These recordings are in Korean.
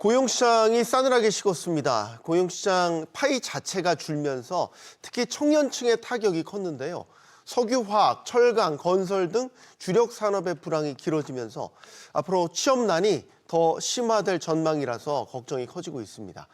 고용시장이 싸늘하게 식었습니다. 고용시장 파이 자체가 줄면서 특히 청년층의 타격이 컸는데요. 석유화학, 철강, 건설 등 주력 산업의 불황이 길어지면서 앞으로 취업난이 더 심화될 전망이라서 걱정이 커지고 있습니다.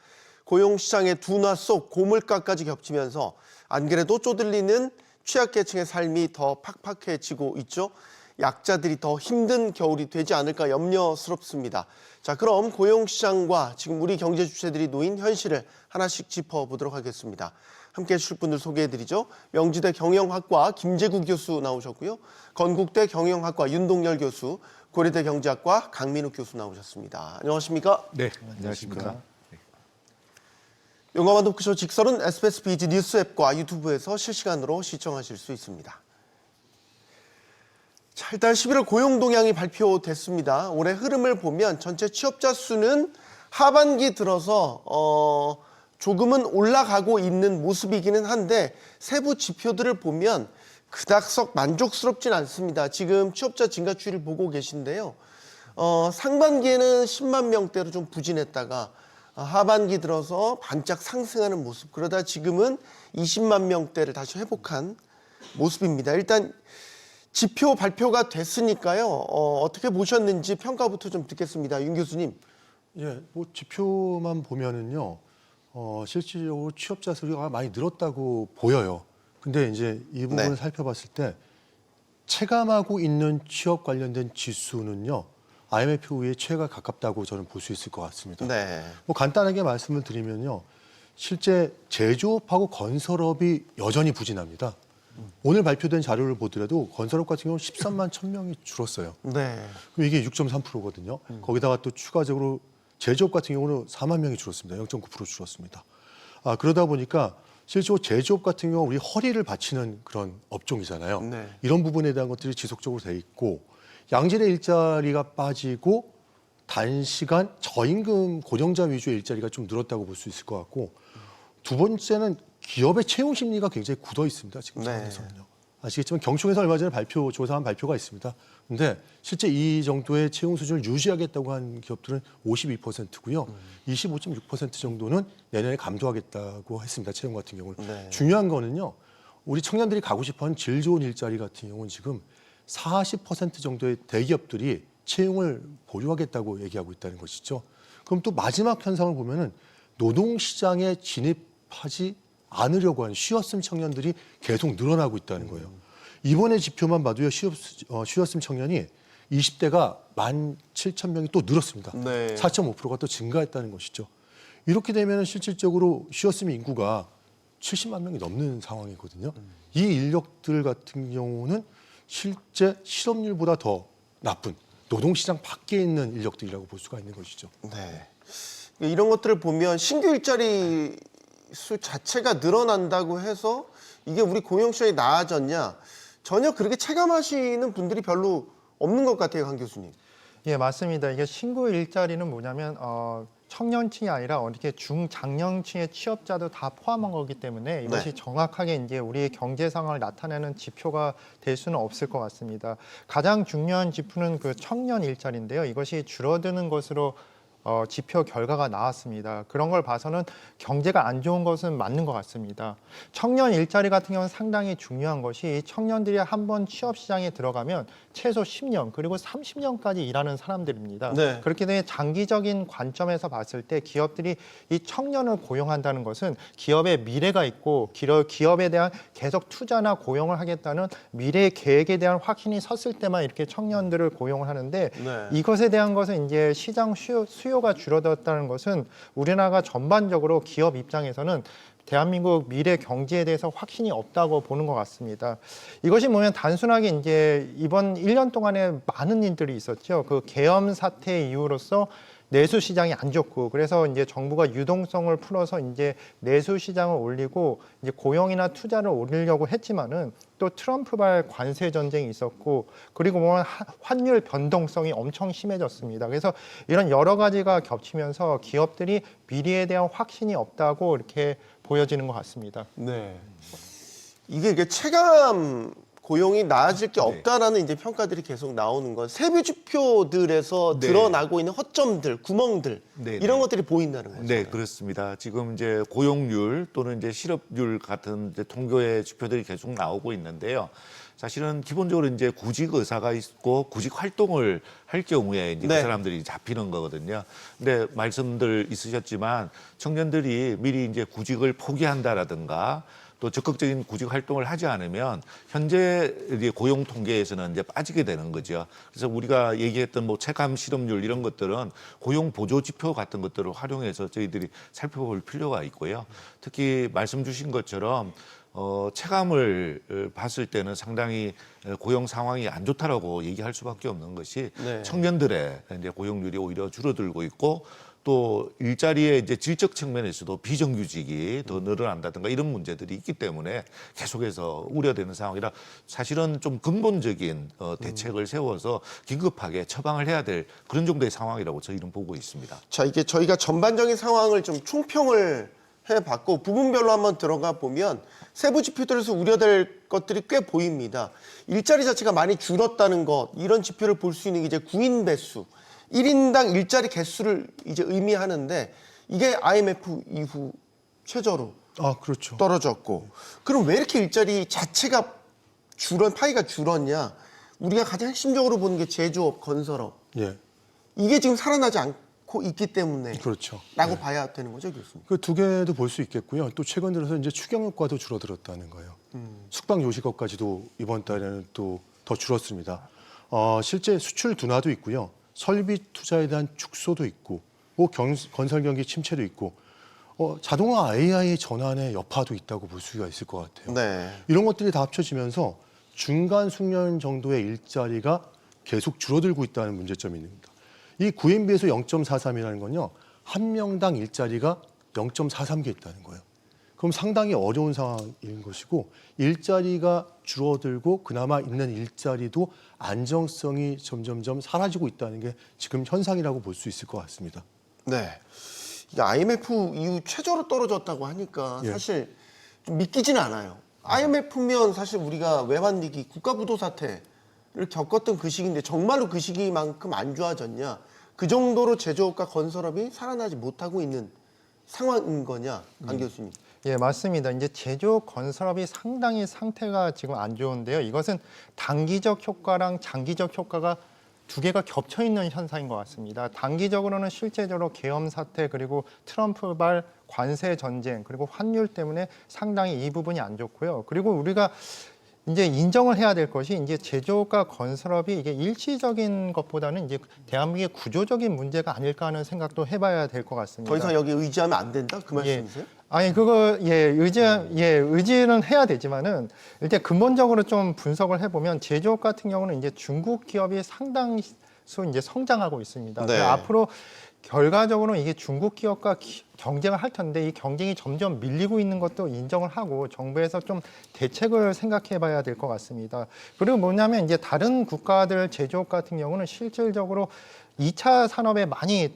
고용시장의 둔화 속 고물가까지 겹치면서 안 그래도 쪼들리는 취약계층의 삶이 더 팍팍해지고 있죠. 약자들이 더 힘든 겨울이 되지 않을까 염려스럽습니다. 자, 그럼 고용시장과 지금 우리 경제 주체들이 놓인 현실을 하나씩 짚어보도록 하겠습니다. 함께 해주실 분들 소개해드리죠. 명지대 경영학과 김재구 교수 나오셨고요. 건국대 경영학과 윤동열 교수, 고려대 경제학과 강민욱 교수 나오셨습니다. 안녕하십니까? 네, 안녕하십니까. 용감한 토크쇼 직설은 SBS 비즈 뉴스 앱과 유튜브에서 실시간으로 시청하실 수 있습니다. 자, 일단 11월 고용 동향이 발표됐습니다. 올해 흐름을 보면 전체 취업자 수는 하반기 들어서 조금은 올라가고 있는 모습이기는 한데 세부 지표들을 보면 그닥 만족스럽진 않습니다. 지금 취업자 증가 추이를 보고 계신데요. 상반기에는 10만 명대로 좀 부진했다가 하반기 들어서 반짝 상승하는 모습, 그러다 지금은 20만 명대를 다시 회복한 모습입니다. 일단 지표 발표가 됐으니까요. 어떻게 보셨는지 평가부터 좀 듣겠습니다. 윤 교수님. 예, 뭐 지표만 보면은요, 실질적으로 취업자 수가 많이 늘었다고 보여요. 근데 이제 이 부분을 살펴봤을 때 체감하고 있는 취업 관련된 지수는요, IMF 후에 최가 가깝다고 저는 볼 수 있을 것 같습니다. 네. 뭐 간단하게 말씀을 드리면요, 실제 제조업하고 건설업이 여전히 부진합니다. 오늘 발표된 자료를 보더라도 건설업 같은 경우는 13만 1,000명이 줄었어요. 네. 그럼 이게 6.3%거든요. 거기다가 또 추가적으로 제조업 같은 경우는 4만 명이 줄었습니다. 0.9% 줄었습니다. 그러다 보니까 실제로 제조업 같은 경우 우리 허리를 받치는 그런 업종이잖아요. 네. 이런 부분에 대한 것들이 지속적으로 돼 있고 양질의 일자리가 빠지고 단시간 저임금 고령자 위주의 일자리가 좀 늘었다고 볼 수 있을 것 같고 두 번째는 기업의 채용 심리가 굉장히 굳어 있습니다. 지금 상황에서는요. 아시겠지만 경총에서 얼마 전에 조사한 발표가 있습니다. 근데 실제 이 정도의 채용 수준을 유지하겠다고 한 기업들은 52%고요. 25.6% 정도는 내년에 감소하겠다고 했습니다. 채용 같은 경우는. 네. 중요한 거는요. 우리 청년들이 가고 싶어하는 질 좋은 일자리 같은 경우는 지금 40% 정도의 대기업들이 채용을 보류하겠다고 얘기하고 있다는 것이죠. 그럼 또 마지막 현상을 보면은 노동시장에 진입하지 않으려고 하는 쉬었음 청년들이 계속 늘어나고 있다는 거예요. 이번에 지표만 봐도요, 쉬었음 청년이 20대가 17,000명이 또 늘었습니다. 네. 4.5%가 또 증가했다는 것이죠. 이렇게 되면 실질적으로 쉬었음 인구가 70만 명이 넘는 상황이거든요. 이 인력들 같은 경우는 실제 실업률보다 더 나쁜 노동시장 밖에 있는 인력들이라고 볼 수가 있는 것이죠. 네. 이런 것들을 보면 신규 일자리 수 자체가 늘어난다고 해서 이게 우리 고용시장이 나아졌냐, 전혀 그렇게 체감하시는 분들이 별로 없는 것 같아요, 강 교수님. 예, 맞습니다. 이게 신규 일자리는 뭐냐면 청년층이 아니라 이렇게 중장년층의 취업자도 다 포함한 거기 때문에 이것이 정확하게 이제 우리의 경제 상황을 나타내는 지표가 될 수는 없을 것 같습니다. 가장 중요한 지표는 그 청년 일자리인데요. 이것이 줄어드는 것으로 지표 결과가 나왔습니다. 그런 걸 봐서는 경제가 안 좋은 것은 맞는 것 같습니다. 청년 일자리 같은 경우는 상당히 중요한 것이 청년들이 한번 취업 시장에 들어가면 최소 10년 그리고 30년까지 일하는 사람들입니다. 네. 그렇기 때문에 장기적인 관점에서 봤을 때 기업들이 이 청년을 고용한다는 것은 기업의 미래가 있고 기업에 대한 계속 투자나 고용을 하겠다는 미래 계획에 대한 확신이 섰을 때만 이렇게 청년들을 고용을 하는데 이것에 대한 것은 이제 시장 수요가 줄어들었다는 것은 우리나라가 전반적으로 기업 입장에서는 대한민국 미래 경제에 대해서 확신이 없다고 보는 것 같습니다. 이것이 뭐냐면 단순하게 이제 이번 1년 동안에 많은 일들이 있었죠. 그 계엄 사태 이후로서 내수 시장이 안 좋고 그래서 이제 정부가 유동성을 풀어서 이제 내수 시장을 올리고 이제 고용이나 투자를 올리려고 했지만은 또 트럼프발 관세 전쟁이 있었고 그리고 뭐 환율 변동성이 엄청 심해졌습니다. 그래서 이런 여러 가지가 겹치면서 기업들이 미래에 대한 확신이 없다고 이렇게 보여지는 것 같습니다. 네. 이게 체감 고용이 나아질 게 네. 없다라는 이제 평가들이 계속 나오는 건 세부 지표들에서 네. 드러나고 있는 허점들, 구멍들 네, 이런 네. 것들이 보인다는 거죠. 네, 그렇습니다. 지금 이제 고용률 또는 이제 실업률 같은 이제 통계의 지표들이 계속 나오고 있는데요. 사실은 기본적으로 이제 구직 의사가 있고 구직 활동을 할 경우에 이제 네. 그 사람들이 잡히는 거거든요. 근데 말씀들 있으셨지만 청년들이 미리 이제 구직을 포기한다라든가 또 적극적인 구직 활동을 하지 않으면 현재 이제 고용 통계에서는 이제 빠지게 되는 거죠. 그래서 우리가 얘기했던 뭐 체감 실업률 이런 것들은 고용 보조 지표 같은 것들을 활용해서 저희들이 살펴볼 필요가 있고요. 특히 말씀 주신 것처럼 체감을 봤을 때는 상당히 고용 상황이 안 좋다라고 얘기할 수밖에 없는 것이 네. 청년들의 이제 고용률이 오히려 줄어들고 있고 또 일자리의 이제 질적 측면에서도 비정규직이 더 늘어난다든가 이런 문제들이 있기 때문에 계속해서 우려되는 상황이라 사실은 좀 근본적인 대책을 세워서 긴급하게 처방을 해야 될 그런 정도의 상황이라고 저희는 보고 있습니다. 자, 이게 저희가 전반적인 상황을 좀 총평을 해봤고 부분별로 한번 들어가 보면 세부 지표들에서 우려될 것들이 꽤 보입니다. 일자리 자체가 많이 줄었다는 것, 이런 지표를 볼 수 있는 게 이제 구인 배수, 1인당 일자리 개수를 이제 의미하는데 이게 IMF 이후 최저로 그렇죠. 떨어졌고, 그럼 왜 이렇게 일자리 자체가 파이가 줄었냐? 우리가 가장 핵심적으로 보는 게 제조업, 건설업. 예, 이게 지금 살아나지 않고 있기 때문에 그렇죠. 라고 봐야 되는 거죠, 교수님? 그 두 개도 볼 수 있겠고요. 또 최근 들어서 이제 추경효과도 줄어들었다는 거예요. 숙박 요식업까지도 이번 달에는 또 더 줄었습니다. 실제 수출 둔화도 있고요. 설비 투자에 대한 축소도 있고, 뭐 건설 경기 침체도 있고, 자동화 AI 전환의 여파도 있다고 볼 수가 있을 것 같아요. 네. 이런 것들이 다 합쳐지면서 중간 숙련 정도의 일자리가 계속 줄어들고 있다는 문제점이 있습니다. 이 구인 비해서 0.43이라는 건요, 한 명당 일자리가 0.43개 있다는 거예요. 그럼 상당히 어려운 상황인 것이고, 일자리가 줄어들고 그나마 있는 일자리도 안정성이 점점점 사라지고 있다는 게 지금 현상이라고 볼 수 있을 것 같습니다. 네. 이게 IMF 이후 최저로 떨어졌다고 하니까 예. 사실 좀 믿기지는 않아요. IMF면 사실 우리가 외환위기, 국가부도 사태를 겪었던 그 시기인데 정말로 그 시기만큼 안 좋아졌냐? 그 정도로 제조업과 건설업이 살아나지 못하고 있는 상황인 거냐, 안 교수님? 예, 맞습니다. 이제 제조 건설업이 상당히 상태가 지금 안 좋은데요. 이것은 단기적 효과랑 장기적 효과가 두 개가 겹쳐 있는 현상인 것 같습니다. 단기적으로는 실제적으로 계엄 사태 그리고 트럼프발 관세 전쟁 그리고 환율 때문에 상당히 이 부분이 안 좋고요. 그리고 우리가 이제 인정을 해야 될 것이 이제 제조업과 건설업이 이게 일시적인 것보다는 이제 대한민국의 구조적인 문제가 아닐까 하는 생각도 해봐야 될 것 같습니다. 더 이상 여기 의지하면 안 된다? 그 말씀이세요? 아니 그거 의지는 해야 되지만은 일단 근본적으로 좀 분석을 해보면 제조업 같은 경우는 이제 중국 기업이 상당수 이제 성장하고 있습니다. 네. 그래서 앞으로 결과적으로 이게 중국 기업과 경쟁을 할 텐데 이 경쟁이 점점 밀리고 있는 것도 인정을 하고 정부에서 좀 대책을 생각해봐야 될 것 같습니다. 그리고 뭐냐면 이제 다른 국가들 제조업 같은 경우는 실질적으로 2차 산업에 많이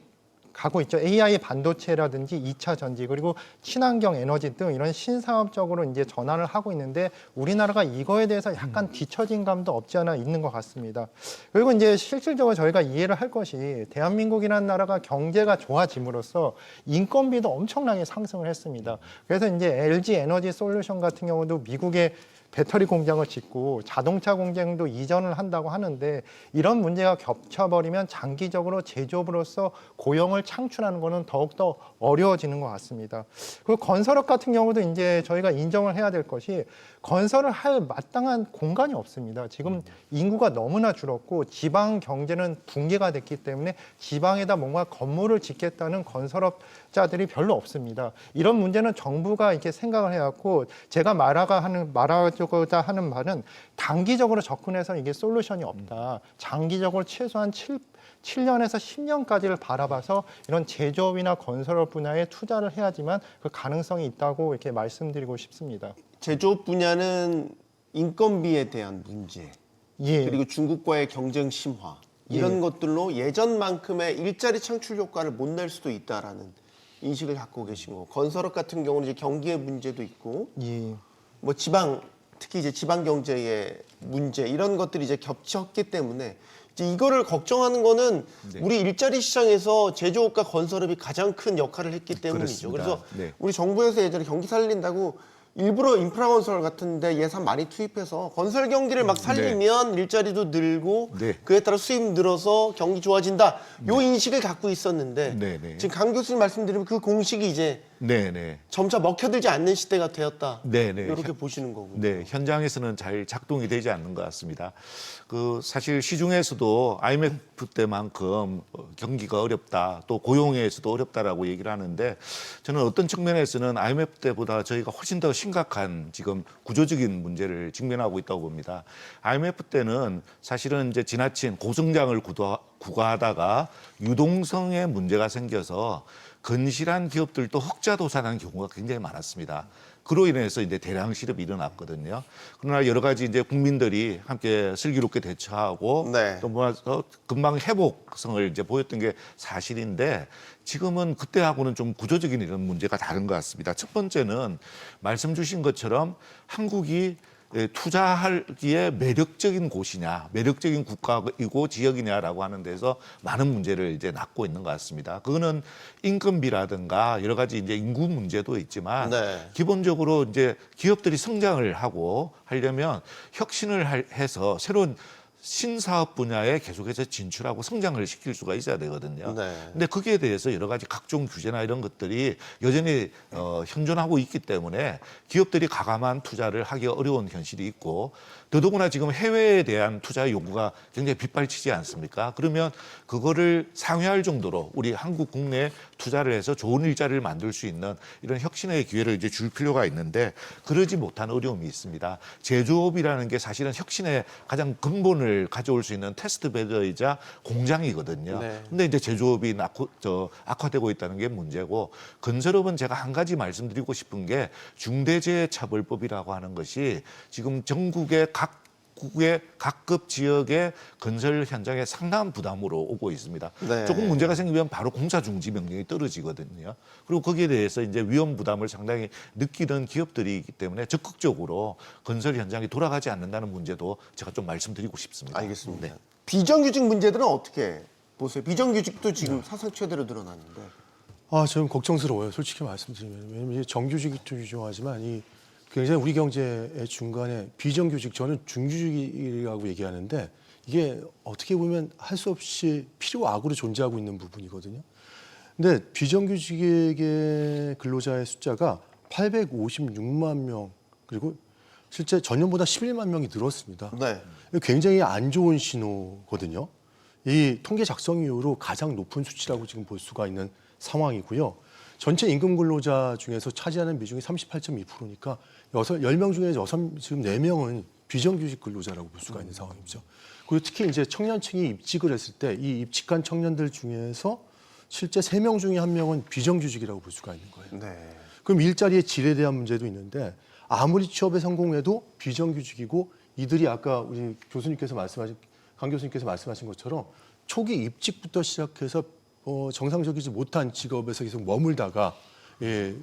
가고 있죠. AI 반도체라든지 2차 전지 그리고 친환경 에너지 등 이런 신사업적으로 이제 전환을 하고 있는데 우리나라가 이거에 대해서 약간 뒤처진 감도 없지 않아 있는 것 같습니다. 그리고 이제 실질적으로 저희가 이해를 할 것이 대한민국이라는 나라가 경제가 좋아짐으로써 인건비도 엄청나게 상승을 했습니다. 그래서 이제 LG 에너지 솔루션 같은 경우도 미국의 배터리 공장을 짓고 자동차 공장도 이전을 한다고 하는데 이런 문제가 겹쳐버리면 장기적으로 제조업으로서 고용을 창출하는 것은 더욱더 어려워지는 것 같습니다. 그리고 건설업 같은 경우도 이제 저희가 인정을 해야 될 것이 건설을 할 마땅한 공간이 없습니다. 지금 인구가 너무나 줄었고 지방 경제는 붕괴가 됐기 때문에 지방에다 뭔가 건물을 짓겠다는 건설업자들이 별로 없습니다. 이런 문제는 정부가 이렇게 생각을 해갖고 제가 말하고자 하는 말은 단기적으로 접근해서 이게 솔루션이 없다. 장기적으로 최소한 7년에서 10년까지를 바라봐서 이런 제조업이나 건설업 분야에 투자를 해야지만 그 가능성이 있다고 이렇게 말씀드리고 싶습니다. 제조업 분야는 인건비에 대한 문제, 예. 그리고 중국과의 경쟁 심화 이런 것들로 예전만큼의 일자리 창출 효과를 못 낼 수도 있다라는 인식을 갖고 계신 거고, 건설업 같은 경우는 이제 경기의 문제도 있고 예. 뭐 특히 이제 지방 경제의 문제 이런 것들이 이제 겹쳤기 때문에 이제 이거를 걱정하는 거는 네. 우리 일자리 시장에서 제조업과 건설업이 가장 큰 역할을 했기 때문이죠. 그렇습니다. 그래서 네. 우리 정부에서 예전에 경기 살린다고 일부러 인프라 건설 같은데 예산 많이 투입해서 건설 경기를 막 살리면 일자리도 늘고 네. 그에 따라 수입 늘어서 경기 좋아진다. 요 인식을 갖고 있었는데 네, 네. 지금 강 교수님 말씀드리면 그 공식이 이제 네네. 점차 먹혀들지 않는 시대가 되었다. 네네. 이렇게 보시는 거군요. 네, 현장에서는 잘 작동이 되지 않는 것 같습니다. 그 사실 시중에서도 IMF 때만큼 경기가 어렵다, 또 고용에서도 어렵다라고 얘기를 하는데 저는 어떤 측면에서는 IMF 때보다 저희가 훨씬 더 심각한 지금 구조적인 문제를 직면하고 있다고 봅니다. IMF 때는 사실은 이제 지나친 고성장을 구가하다가 유동성에 문제가 생겨서 건실한 기업들도 흑자도산하는 경우가 굉장히 많았습니다. 그로 인해서 이제 대량 실업이 일어났거든요. 그러나 여러 가지 이제 국민들이 함께 슬기롭게 대처하고 네. 또 모아서 금방 회복성을 이제 보였던 게 사실인데 지금은 그때하고는 좀 구조적인 이런 문제가 다른 것 같습니다. 첫 번째는 말씀 주신 것처럼 한국이 투자하기에 매력적인 곳이냐, 매력적인 국가이고 지역이냐라고 하는 데서 많은 문제를 이제 낳고 있는 것 같습니다. 그거는 인건비라든가 여러 가지 이제 인구 문제도 있지만 네. 기본적으로 이제 기업들이 성장을 하고 하려면 혁신을 해서 새로운 신사업 분야에 계속해서 진출하고 성장을 시킬 수가 있어야 되거든요. 네. 근데 거기에 대해서 여러 가지 각종 규제나 이런 것들이 여전히 현존하고 있기 때문에 기업들이 가감한 투자를 하기 어려운 현실이 있고 더더구나 지금 해외에 대한 투자 요구가 굉장히 빗발치지 않습니까? 그러면 그거를 상회할 정도로 우리 한국 국내에 투자를 해서 좋은 일자리를 만들 수 있는 이런 혁신의 기회를 이제 줄 필요가 있는데 그러지 못한 어려움이 있습니다. 제조업이라는 게 사실은 혁신의 가장 근본을 가져올 수 있는 테스트 베드이자 공장이거든요. 네. 근데 이제 제조업이 악화되고 있다는 게 문제고 건설업은 제가 한 가지 말씀드리고 싶은 게 중대재해처벌법이라고 하는 것이 지금 전국의 각국의 각급 지역의 건설 현장에 상당한 부담으로 오고 있습니다. 네. 조금 문제가 생기면 바로 공사 중지 명령이 떨어지거든요. 그리고 거기에 대해서 이제 위험 부담을 상당히 느끼는 기업들이 있기 때문에 적극적으로 건설 현장이 돌아가지 않는다는 문제도 제가 좀 말씀드리고 싶습니다. 알겠습니다. 네. 비정규직 문제들은 어떻게 보세요? 비정규직도 지금 사상 최대로 늘어났는데. 좀 걱정스러워요. 솔직히 말씀드리면. 왜냐면 이제 정규직도 유효하지만 이 굉장히 우리 경제의 중간에 비정규직, 저는 중규직이라고 얘기하는데 이게 어떻게 보면 할 수 없이 필요 악으로 존재하고 있는 부분이거든요. 근데 비정규직의 근로자의 숫자가 856만 명, 그리고 실제 전년보다 11만 명이 늘었습니다. 네. 굉장히 안 좋은 신호거든요. 이 통계 작성 이후로 가장 높은 수치라고 지금 볼 수가 있는 상황이고요. 전체 임금 근로자 중에서 차지하는 비중이 38.2%니까 10명 중에 지금 4명은 비정규직 근로자라고 볼 수가 있는 상황이죠. 그리고 특히 이제 청년층이 입직을 했을 때 이 입직한 청년들 중에서 실제 3명 중에 1명은 비정규직이라고 볼 수가 있는 거예요. 네. 그럼 일자리의 질에 대한 문제도 있는데 아무리 취업에 성공해도 비정규직이고 이들이 아까 우리 교수님께서 강 교수님께서 말씀하신 것처럼 초기 입직부터 시작해서 정상적이지 못한 직업에서 계속 머물다가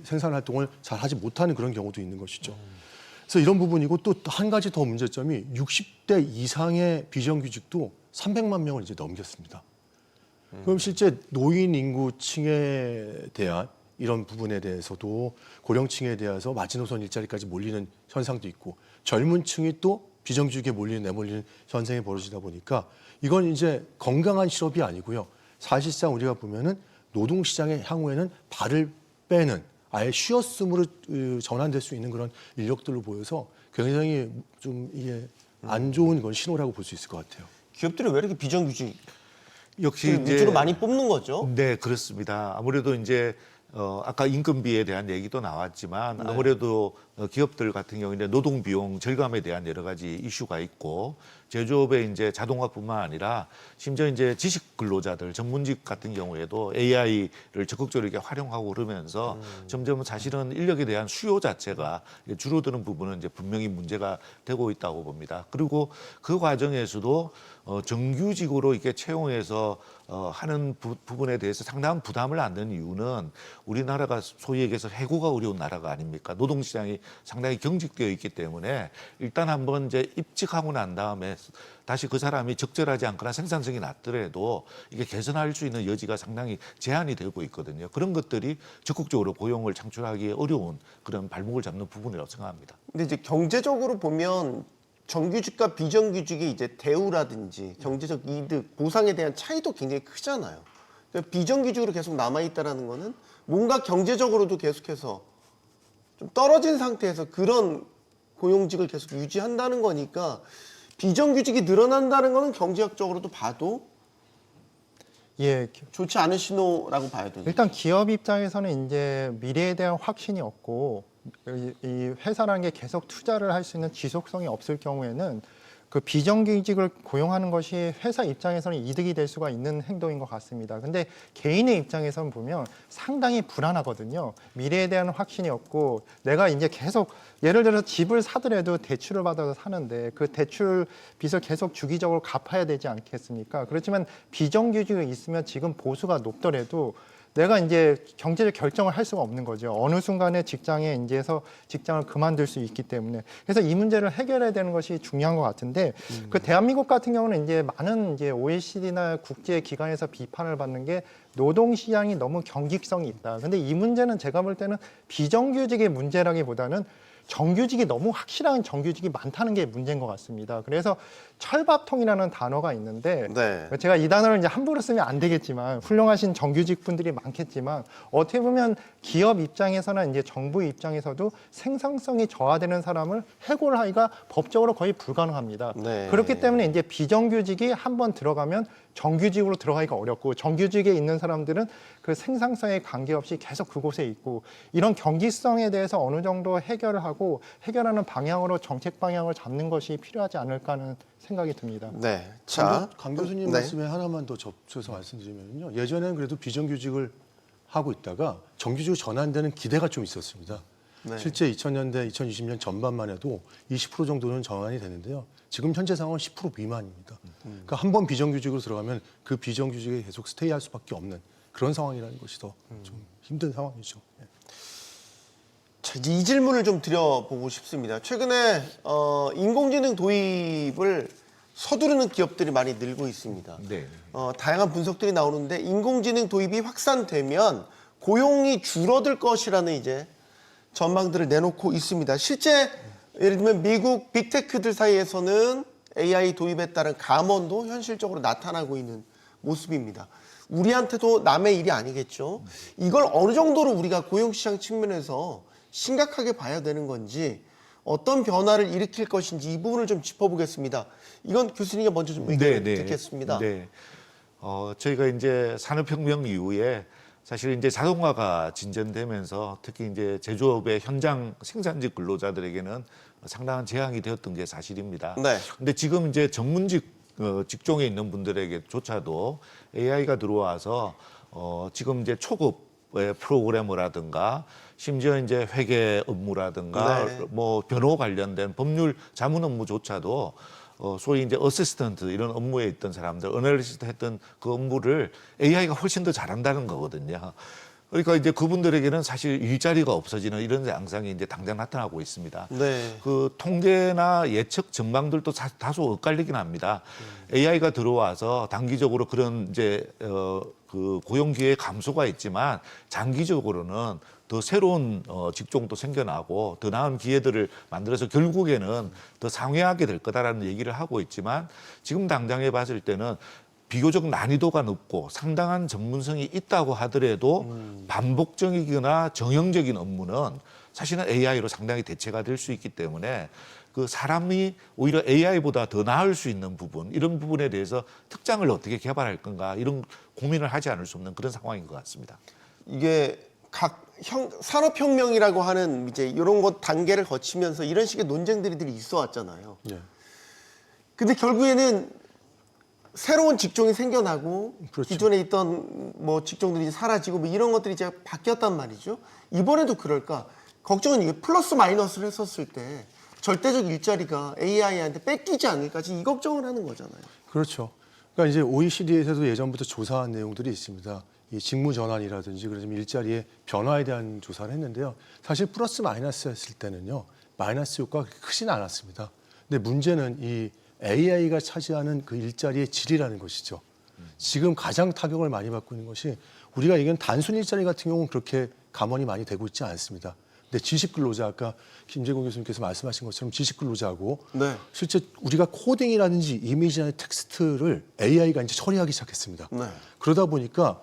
생산 활동을 잘 하지 못하는 그런 경우도 있는 것이죠. 그래서 이런 부분이고 또 한 가지 더 문제점이 60대 이상의 비정규직도 300만 명을 이제 넘겼습니다. 그럼 실제 노인 인구층에 대한 이런 부분에 대해서도 고령층에 대해서 마지노선 일자리까지 몰리는 현상도 있고 젊은 층이 또 비정규직에 내몰리는 현상이 벌어지다 보니까 이건 이제 건강한 실업이 아니고요. 사실상 우리가 보면은 노동시장의 향후에는 발을 빼는 아예 쉬었음으로 전환될 수 있는 그런 인력들로 보여서 굉장히 좀 이게 안 좋은 건 신호라고 볼 수 있을 것 같아요. 기업들이 왜 이렇게 비정규직 역시 위주로 많이 뽑는 거죠? 네, 그렇습니다. 아무래도 이제 아까 인건비에 대한 얘기도 나왔지만 아무래도 기업들 같은 경우에 노동 비용 절감에 대한 여러 가지 이슈가 있고 제조업의 이제 자동화뿐만 아니라 심지어 이제 지식 근로자들 전문직 같은 경우에도 AI를 적극적으로 이렇게 활용하고 그러면서 점점 사실은 인력에 대한 수요 자체가 줄어드는 부분은 이제 분명히 문제가 되고 있다고 봅니다. 그리고 그 과정에서도 정규직으로 이렇게 채용해서 하는 부분에 대해서 상당한 부담을 안는 이유는 우리나라가 소위 얘기해서 해고가 어려운 나라가 아닙니까? 노동시장이 상당히 경직되어 있기 때문에 일단 한번 이제 입직하고 난 다음에 다시 그 사람이 적절하지 않거나 생산성이 낮더라도 이게 개선할 수 있는 여지가 상당히 제한이 되고 있거든요. 그런 것들이 적극적으로 고용을 창출하기 어려운 그런 발목을 잡는 부분이라고 생각합니다. 근데 이제 경제적으로 보면 정규직과 비정규직의 이제 대우라든지 경제적 이득, 보상에 대한 차이도 굉장히 크잖아요. 그러니까 비정규직으로 계속 남아있다라는 거는 뭔가 경제적으로도 계속해서 좀 떨어진 상태에서 그런 고용직을 계속 유지한다는 거니까 비정규직이 늘어난다는 거는 경제학적으로도 봐도 예, 좋지 않은 신호라고 봐야 되죠. 일단 기업 입장에서는 이제 미래에 대한 확신이 없고 이 회사라는 게 계속 투자를 할 수 있는 지속성이 없을 경우에는 그 비정규직을 고용하는 것이 회사 입장에서는 이득이 될 수가 있는 행동인 것 같습니다. 근데 개인의 입장에서는 보면 상당히 불안하거든요. 미래에 대한 확신이 없고 내가 이제 계속 예를 들어서 집을 사더라도 대출을 받아서 사는데 그 대출 빚을 계속 주기적으로 갚아야 되지 않겠습니까? 그렇지만 비정규직이 있으면 지금 보수가 높더라도 내가 이제 경제적 결정을 할 수가 없는 거죠. 어느 순간에 직장에 이제서 직장을 그만둘 수 있기 때문에 그래서 이 문제를 해결해야 되는 것이 중요한 것 같은데 그 대한민국 같은 경우는 이제 많은 이제 OECD나 국제 기관에서 비판을 받는 게 노동 시장이 너무 경직성이 있다. 근데 이 문제는 제가 볼 때는 비정규직의 문제라기보다는 정규직이 너무 확실한 정규직이 많다는 게 문제인 것 같습니다. 그래서 철밥통이라는 단어가 있는데 네. 제가 이 단어를 이제 함부로 쓰면 안 되겠지만 훌륭하신 정규직 분들이 많겠지만 어떻게 보면 기업 입장에서나 이제 정부 입장에서도 생산성이 저하되는 사람을 해고를 하기가 법적으로 거의 불가능합니다. 네. 그렇기 때문에 이제 비정규직이 한번 들어가면 정규직으로 들어가기가 어렵고 정규직에 있는 사람들은 그 생산성에 관계없이 계속 그곳에 있고 이런 경직성에 대해서 어느 정도 해결을 하고 해결하는 방향으로 정책 방향을 잡는 것이 필요하지 않을까 하는 생각이 듭니다. 네. 자, 강 교수님 네. 말씀에 하나만 더 접해서 말씀드리면요. 예전에는 그래도 비정규직을 하고 있다가 정규직으로 전환되는 기대가 좀 있었습니다. 네. 실제 2000년대, 2020년 전반만 해도 20% 정도는 전환이 되는데요. 지금 현재 상황은 10% 미만입니다. 그러니까 한 번 비정규직으로 들어가면 그 비정규직에 계속 스테이할 수밖에 없는 그런 상황이라는 것이 더 좀 힘든 상황이죠. 예. 자, 이 질문을 좀 드려보고 싶습니다. 최근에 인공지능 도입을 서두르는 기업들이 많이 늘고 있습니다. 네. 다양한 분석들이 나오는데 인공지능 도입이 확산되면 고용이 줄어들 것이라는 이제 전망들을 내놓고 있습니다. 실제 예를 들면 미국 빅테크들 사이에서는 AI 도입에 따른 감원도 현실적으로 나타나고 있는 모습입니다. 우리한테도 남의 일이 아니겠죠. 이걸 어느 정도로 우리가 고용시장 측면에서 심각하게 봐야 되는 건지 어떤 변화를 일으킬 것인지 이 부분을 좀 짚어보겠습니다. 이건 교수님이 먼저 좀 의견을 듣겠습니다. 네. 저희가 이제 산업혁명 이후에 사실 이제 자동화가 진전되면서 특히 이제 제조업의 현장 생산직 근로자들에게는 상당한 재앙이 되었던 게 사실입니다. 네. 근데 지금 이제 전문직 직종에 있는 분들에게조차도 AI가 들어와서 지금 이제 초급의 프로그래머라든가 심지어 이제 회계 업무라든가 네. 뭐 변호 관련된 법률 자문 업무조차도 소위 이제 어시스턴트 이런 업무에 있던 사람들, 어널리스트 했던 그 업무를 AI가 훨씬 더 잘한다는 거거든요. 그러니까 이제 그분들에게는 사실 일자리가 없어지는 이런 양상이 이제 당장 나타나고 있습니다. 네. 그 통계나 예측 전망들도 다소 엇갈리긴 합니다. AI가 들어와서 단기적으로 그런 이제 그 고용 기회 감소가 있지만 장기적으로는 더 새로운 직종도 생겨나고 더 나은 기회들을 만들어서 결국에는 더 상회하게 될 거다라는 얘기를 하고 있지만 지금 당장에 봤을 때는 비교적 난이도가 높고 상당한 전문성이 있다고 하더라도 반복적이거나 정형적인 업무는 사실은 AI로 상당히 대체가 될 수 있기 때문에 그 사람이 오히려 AI보다 더 나을 수 있는 부분 이런 부분에 대해서 특장을 어떻게 개발할 건가 이런 고민을 하지 않을 수 없는 그런 상황인 것 같습니다. 이게 각 산업혁명이라고 하는 이제 이런 것 단계를 거치면서 이런 식의 논쟁들이 있어 왔잖아요. 예. 근데 결국에는 새로운 직종이 생겨나고 그렇죠. 기존에 있던 뭐 직종들이 이제 사라지고 뭐 이런 것들이 이제 바뀌었단 말이죠. 이번에도 그럴까? 걱정은 이게 플러스 마이너스를 했었을 때 절대적 일자리가 AI한테 뺏기지 않을까? 지금 이 걱정을 하는 거잖아요. 그렇죠. 그러니까 이제 OECD에서도 예전부터 조사한 내용들이 있습니다. 이 직무 전환이라든지 그래서 일자리의 변화에 대한 조사를 했는데요. 사실 플러스 마이너스였을 때는요. 마이너스 효과가 그렇게 크진 않았습니다. 근데 문제는 이 AI가 차지하는 그 일자리의 질이라는 것이죠. 지금 가장 타격을 많이 받고 있는 것이 우리가 얘기하는 단순 일자리 같은 경우는 그렇게 감원이 많이 되고 있지 않습니다. 근데 지식 근로자, 아까 김재공 교수님께서 말씀하신 것처럼 지식 근로자고 네. 실제 우리가 코딩이라든지 이미지나 텍스트를 AI가 이제 처리하기 시작했습니다. 네. 그러다 보니까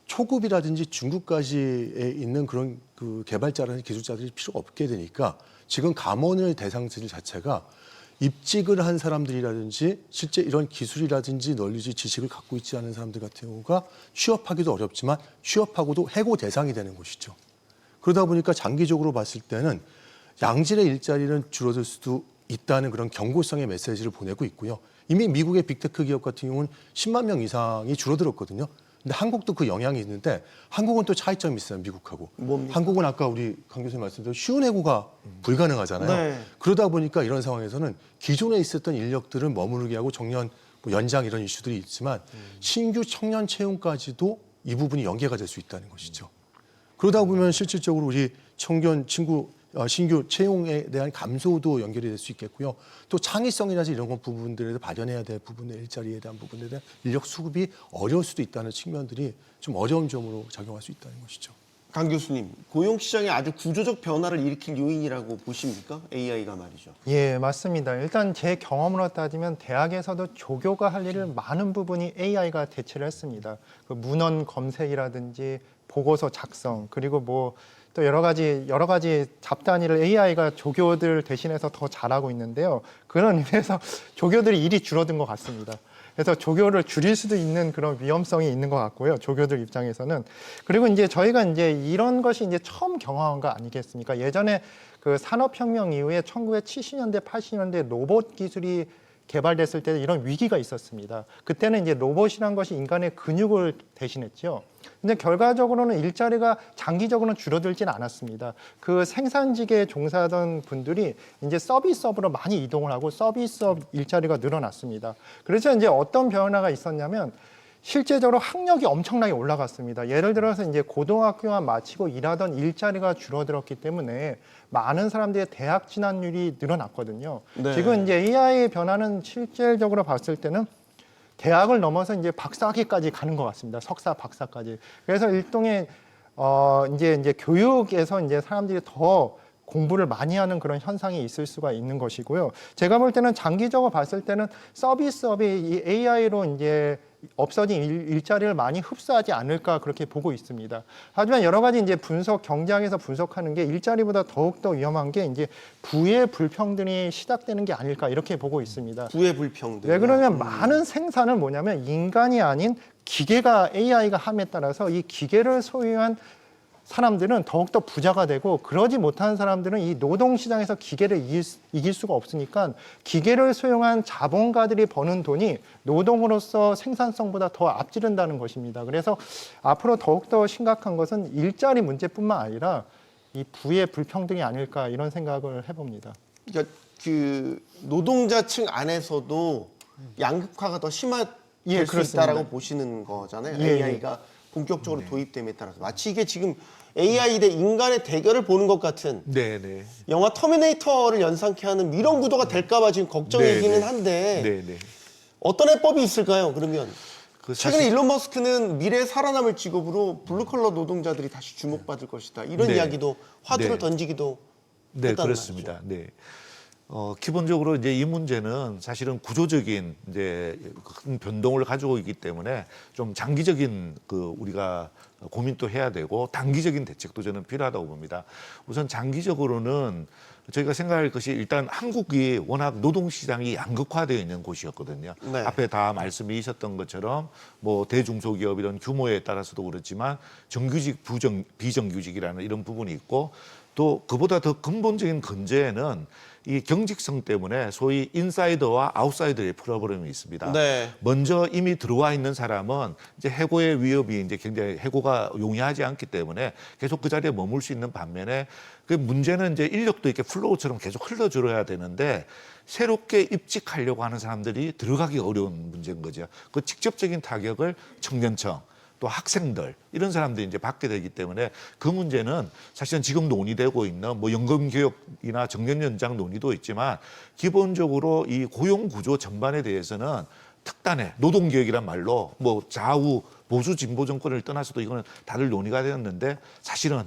초급이라든지 중급까지에 있는 그런 그 개발자라든지 기술자들이 필요가 없게 되니까 지금 감원의 대상들 자체가 입직을 한 사람들이라든지 실제 이런 기술이라든지 널리지 지식을 갖고 있지 않은 사람들 같은 경우가 취업하기도 어렵지만 취업하고도 해고 대상이 되는 것이죠. 그러다 보니까 장기적으로 봤을 때는 양질의 일자리는 줄어들 수도 있다는 그런 경고성의 메시지를 보내고 있고요. 이미 미국의 빅테크 기업 같은 경우는 10만 명 이상이 줄어들었거든요. 근데 한국도 그 영향이 있는데 한국은 또 차이점이 있어요, 미국하고. 뭡니까? 한국은 아까 우리 강 교수님 말씀대로 쉬운 해고가 불가능하잖아요. 네. 그러다 보니까 이런 상황에서는 기존에 있었던 인력들을 머무르게 하고 정년 뭐 연장 이런 이슈들이 있지만 신규 청년 채용까지도 이 부분이 연계가 될 수 있다는 것이죠. 그러다 보면 실질적으로 우리 청년 친구 신규 채용에 대한 감소도 연결이 될 수 있겠고요. 또 창의성이라든지 이런 것 부분들에서 발현해야 될 부분의 일자리에 대한 부분에 대한 인력 수급이 어려울 수도 있다는 측면들이 좀 어려운 점으로 작용할 수 있다는 것이죠. 강 교수님, 고용시장에 아주 구조적 변화를 일으킬 요인이라고 보십니까? AI가 말이죠. 예, 맞습니다. 일단 제 경험으로 따지면 대학에서도 조교가 할 일을 많은 부분이 AI가 대체를 했습니다. 그 문헌 검색이라든지 보고서 작성 그리고 뭐 또 여러 가지 잡다한 일을 AI가 조교들 대신해서 더 잘하고 있는데요. 그런 의미에서 조교들이 일이 줄어든 것 같습니다. 그래서 조교를 줄일 수도 있는 그런 위험성이 있는 것 같고요. 조교들 입장에서는. 그리고 이제 저희가 이제 이런 것이 이제 처음 경험한 거 아니겠습니까? 예전에 그 산업혁명 이후에 1970년대, 80년대 로봇 기술이 개발됐을 때 이런 위기가 있었습니다. 그때는 이제 로봇이란 것이 인간의 근육을 대신했죠. 근데 결과적으로는 일자리가 장기적으로는 줄어들진 않았습니다. 그 생산직에 종사하던 분들이 이제 서비스업으로 많이 이동을 하고 서비스업 일자리가 늘어났습니다. 그래서 이제 어떤 변화가 있었냐면 실제적으로 학력이 엄청나게 올라갔습니다. 예를 들어서 이제 고등학교만 마치고 일하던 일자리가 줄어들었기 때문에 많은 사람들의 대학 진학률이 늘어났거든요. 네. 지금 지금 이제 AI의 변화는 실질적으로 봤을 때는 대학을 넘어서 이제 박사학위까지 가는 것 같습니다. 석사, 박사까지. 그래서 일종의 이제 교육에서 이제 사람들이 더 공부를 많이 하는 그런 현상이 있을 수가 있는 것이고요. 제가 볼 때는 장기적으로 봤을 때는 서비스업이 이 AI로 이제 없어진 일자리를 많이 흡수하지 않을까 그렇게 보고 있습니다. 하지만 여러 가지 이제 경제학에서 분석하는 게 일자리보다 더욱더 위험한 게 이제 부의 불평등이 시작되는 게 아닐까 이렇게 보고 있습니다. 부의 불평등. 왜 그러냐면 많은 생산은 뭐냐면 인간이 아닌 기계가 AI가 함에 따라서 이 기계를 소유한 사람들은 더욱더 부자가 되고 그러지 못한 사람들은 이 노동시장에서 기계를 이길 수가 없으니까 기계를 소용한 자본가들이 버는 돈이 노동으로서 생산성보다 더 앞지른다는 것입니다. 그래서 앞으로 더욱더 심각한 것은 일자리 문제뿐만 아니라 이 부의 불평등이 아닐까 이런 생각을 해봅니다. 그러니까 그 노동자층 안에서도 양극화가 더 심화될 예, 수 그렇습니다. 있다라고 보시는 거잖아요. 예, AI가 본격적으로 도입됨에 따라서 마치 이게 지금 AI 대 인간의 대결을 보는 것 같은 네네. 영화 터미네이터를 연상케 하는 이런 구도가 될까봐 지금 걱정이기는 네네. 한데 네네. 어떤 해법이 있을까요? 그러면 그 최근에 사실- 일론 머스크는 미래에 살아남을 직업으로 블루컬러 노동자들이 다시 주목받을 것이다 이런 네. 이야기도 화두를 네. 던지기도 네, 했다는 그렇습니다. 네. 기본적으로 이제 이 문제는 사실은 구조적인 이제 큰 변동을 가지고 있기 때문에 좀 장기적인 그 우리가 고민도 해야 되고 단기적인 대책도 저는 필요하다고 봅니다. 우선 장기적으로는 저희가 생각할 것이 일단 한국이 워낙 노동시장이 양극화되어 있는 곳이었거든요. 네. 앞에 다 말씀이 있었던 것처럼 뭐 대중소기업 이런 규모에 따라서도 그렇지만 정규직, 비정규직이라는 이런 부분이 있고 또 그보다 더 근본적인 건재에는 이 경직성 때문에 소위 인사이더와 아웃사이더의 프로그램이 있습니다. 네. 먼저 이미 들어와 있는 사람은 이제 해고의 위협이 이제 굉장히 해고가 용이하지 않기 때문에 계속 그 자리에 머물 수 있는 반면에 그 문제는 이제 인력도 이렇게 플로우처럼 계속 흘러들어야 되는데 새롭게 입직하려고 하는 사람들이 들어가기 어려운 문제인 거죠. 그 직접적인 타격을 청년청 또 학생들 이런 사람들이 이제 받게 되기 때문에 그 문제는 사실은 지금 논의되고 있는 뭐 연금 개혁이나 정년 연장 논의도 있지만 기본적으로 이 고용 구조 전반에 대해서는 특단의 노동 개혁이란 말로 뭐 좌우 보수 진보 정권을 떠나서도 이거는 다들 논의가 되었는데 사실은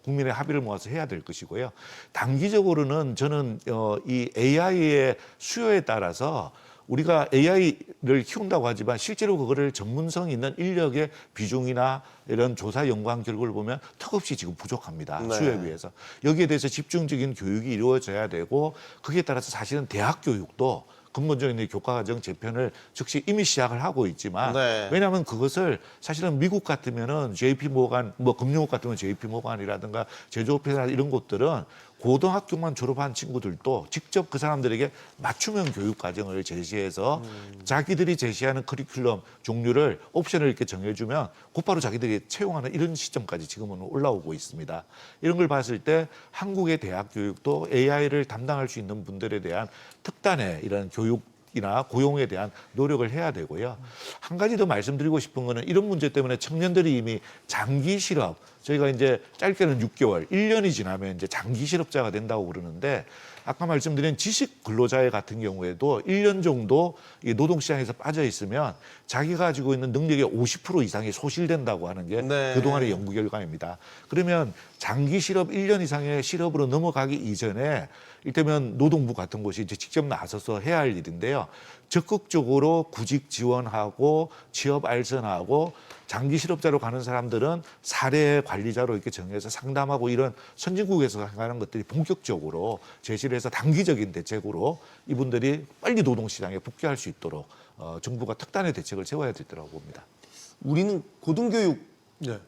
국민의 합의를 모아서 해야 될 것이고요. 단기적으로는 저는 이 AI의 수요에 따라서 우리가 AI를 키운다고 하지만 실제로 그거를 전문성 있는 인력의 비중이나 이런 조사 연구한 결과를 보면 턱없이 지금 부족합니다. 네. 수요에 비해서. 여기에 대해서 집중적인 교육이 이루어져야 되고 거기에 따라서 사실은 대학 교육도 근본적인 교과과정 재편을 즉시 이미 시작을 하고 있지만 네. 왜냐하면 그것을 사실은 미국 같으면은 JP 모간 뭐 금융업 같으면 JP 모간이라든가 제조업회사 이런 곳들은 고등학교만 졸업한 친구들도 직접 그 사람들에게 맞춤형 교육 과정을 제시해서 자기들이 제시하는 커리큘럼 종류를 옵션을 이렇게 정해주면 곧바로 자기들이 채용하는 이런 시점까지 지금은 올라오고 있습니다. 이런 걸 봤을 때 한국의 대학 교육도 AI를 담당할 수 있는 분들에 대한 특단의 이런 교육이나 고용에 대한 노력을 해야 되고요. 한 가지 더 말씀드리고 싶은 거는 이런 문제 때문에 청년들이 이미 장기 실업, 저희가 이제 짧게는 6개월, 1년이 지나면 이제 장기 실업자가 된다고 그러는데 아까 말씀드린 지식 근로자 같은 경우에도 1년 정도 이 노동시장에서 빠져 있으면 자기가 가지고 있는 능력의 50% 이상이 소실된다고 하는 게 네. 그동안의 연구 결과입니다. 그러면 장기 실업 1년 이상의 실업으로 넘어가기 이전에 이를테면 노동부 같은 곳이 이제 직접 나서서 해야 할 일인데요. 적극적으로 구직 지원하고 취업 알선하고 장기 실업자로 가는 사람들은 사례 관리자로 이렇게 정해서 상담하고 이런 선진국에서 하는 것들이 본격적으로 제시를 해서 단기적인 대책으로 이분들이 빨리 노동시장에 복귀할 수 있도록 정부가 특단의 대책을 세워야 되더라고 봅니다. 우리는 고등교육 네.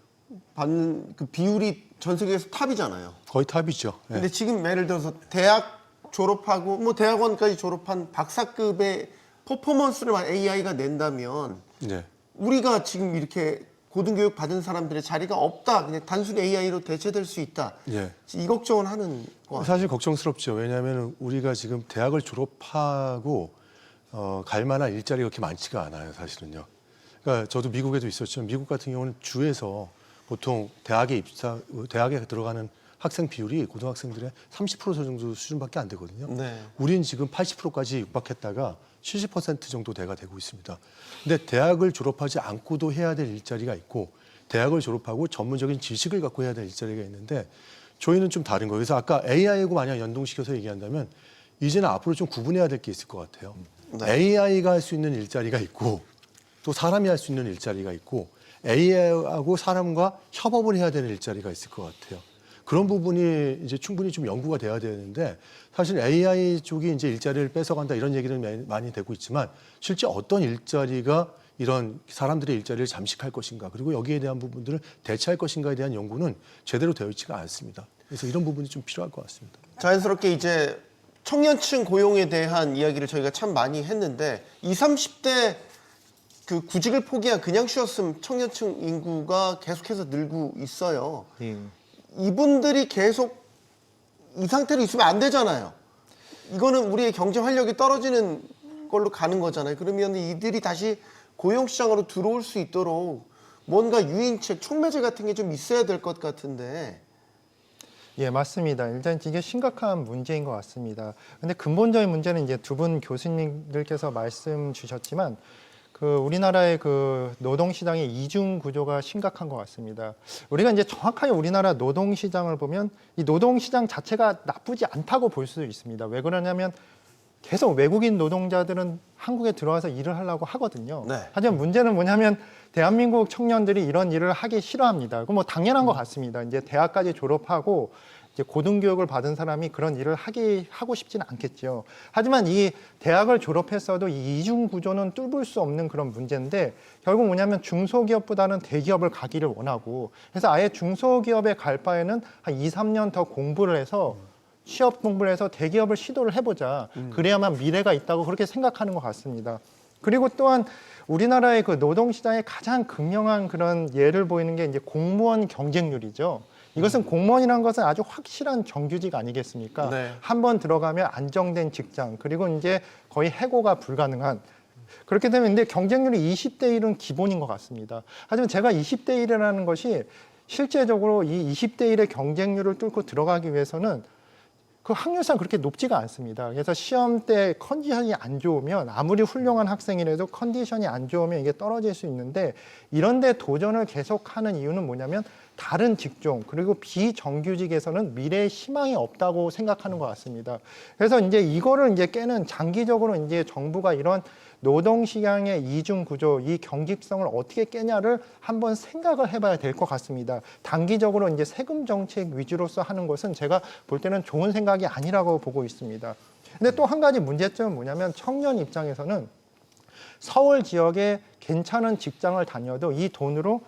받는 그 비율이 전 세계에서 탑이잖아요. 거의 탑이죠. 네. 근데 지금 예를 들어서 대학 졸업하고 뭐 대학원까지 졸업한 박사급의 퍼포먼스를 AI가 낸다면 네. 우리가 지금 이렇게 고등교육 받은 사람들의 자리가 없다. 그냥 단순히 AI로 대체될 수 있다. 예. 이 걱정은 하는 것 같아요. 사실 걱정스럽죠. 왜냐하면 우리가 지금 대학을 졸업하고 갈 만한 일자리가 그렇게 많지가 않아요. 사실은요. 그러니까 저도 미국에도 있었지만 미국 같은 경우는 주에서 보통 대학에 들어가는 학생 비율이 고등학생들의 30% 정도 수준밖에 안 되거든요. 네. 우리는 지금 80%까지 육박했다가 70% 정도 대가 되고 있습니다. 근데 대학을 졸업하지 않고도 해야 될 일자리가 있고 대학을 졸업하고 전문적인 지식을 갖고 해야 될 일자리가 있는데 저희는 좀 다른 거예요. 그래서 아까 AI하고 만약 연동시켜서 얘기한다면 이제는 앞으로 좀 구분해야 될 게 있을 것 같아요. 네. AI가 할 수 있는 일자리가 있고 또 사람이 할 수 있는 일자리가 있고 AI하고 사람과 협업을 해야 되는 일자리가 있을 것 같아요. 그런 부분이 이제 충분히 좀 연구가 돼야 되는데 사실 AI 쪽이 이제 일자리를 뺏어간다 이런 얘기는 많이 되고 있지만 실제 어떤 일자리가 이런 사람들의 일자리를 잠식할 것인가 그리고 여기에 대한 부분들을 대체할 것인가에 대한 연구는 제대로 되어 있지가 않습니다. 그래서 이런 부분이 좀 필요할 것 같습니다. 자연스럽게 이제 청년층 고용에 대한 이야기를 저희가 참 많이 했는데 20, 30대 그 구직을 포기한 그냥 쉬었음 청년층 인구가 계속해서 늘고 있어요. 이분들이 계속 이 상태로 있으면 안 되잖아요. 이거는 우리의 경제 활력이 떨어지는 걸로 가는 거잖아요. 그러면 이들이 다시 고용시장으로 들어올 수 있도록 뭔가 유인책, 촉매제 같은 게 좀 있어야 될 것 같은데. 예, 맞습니다. 일단 이게 심각한 문제인 것 같습니다. 근데 근본적인 문제는 이제 두 분 교수님들께서 말씀 주셨지만 우리나라의 노동시장의 이중 구조가 심각한 것 같습니다. 우리가 이제 정확하게 우리나라 노동시장을 보면 이 노동시장 자체가 나쁘지 않다고 볼 수 있습니다. 왜 그러냐면 계속 외국인 노동자들은 한국에 들어와서 일을 하려고 하거든요. 네. 하지만 문제는 뭐냐면 대한민국 청년들이 이런 일을 하기 싫어합니다. 그건 뭐 당연한 것 같습니다. 이제 대학까지 졸업하고 이제 고등교육을 받은 사람이 그런 일을 하고 싶지는 않겠죠. 하지만 이 대학을 졸업했어도 이 이중 구조는 뚫을 수 없는 그런 문제인데 결국 뭐냐면 중소기업보다는 대기업을 가기를 원하고 그래서 아예 중소기업에 갈 바에는 한 2, 3년 더 공부를 해서 취업 공부를 해서 대기업을 시도를 해보자. 그래야만 미래가 있다고 그렇게 생각하는 것 같습니다. 그리고 또한 우리나라의 그 노동시장의 가장 극명한 그런 예를 보이는 게 이제 공무원 경쟁률이죠. 이것은 공무원이라는 것은 아주 확실한 정규직 아니겠습니까? 네. 한번 들어가면 안정된 직장, 그리고 이제 거의 해고가 불가능한 그렇게 되면 근데 경쟁률이 20대 1은 기본인 것 같습니다. 하지만 제가 20대 1이라는 것이 실제적으로 이 20대 1의 경쟁률을 뚫고 들어가기 위해서는 그 확률상 그렇게 높지가 않습니다. 그래서 시험 때 컨디션이 안 좋으면 아무리 훌륭한 학생이라도 컨디션이 안 좋으면 이게 떨어질 수 있는데 이런 데 도전을 계속하는 이유는 뭐냐면 다른 직종 그리고 비정규직에서는 미래의 희망이 없다고 생각하는 것 같습니다. 그래서 이제 이거를 이제 깨는 장기적으로 이제 정부가 이런 노동시장의 이중 구조, 이 경직성을 어떻게 깨냐를 한번 생각을 해봐야 될 것 같습니다. 단기적으로 이제 세금 정책 위주로서 하는 것은 제가 볼 때는 좋은 생각이 아니라고 보고 있습니다. 근데 또 한 가지 문제점은 뭐냐면 청년 입장에서는 서울 지역에 괜찮은 직장을 다녀도 이 돈으로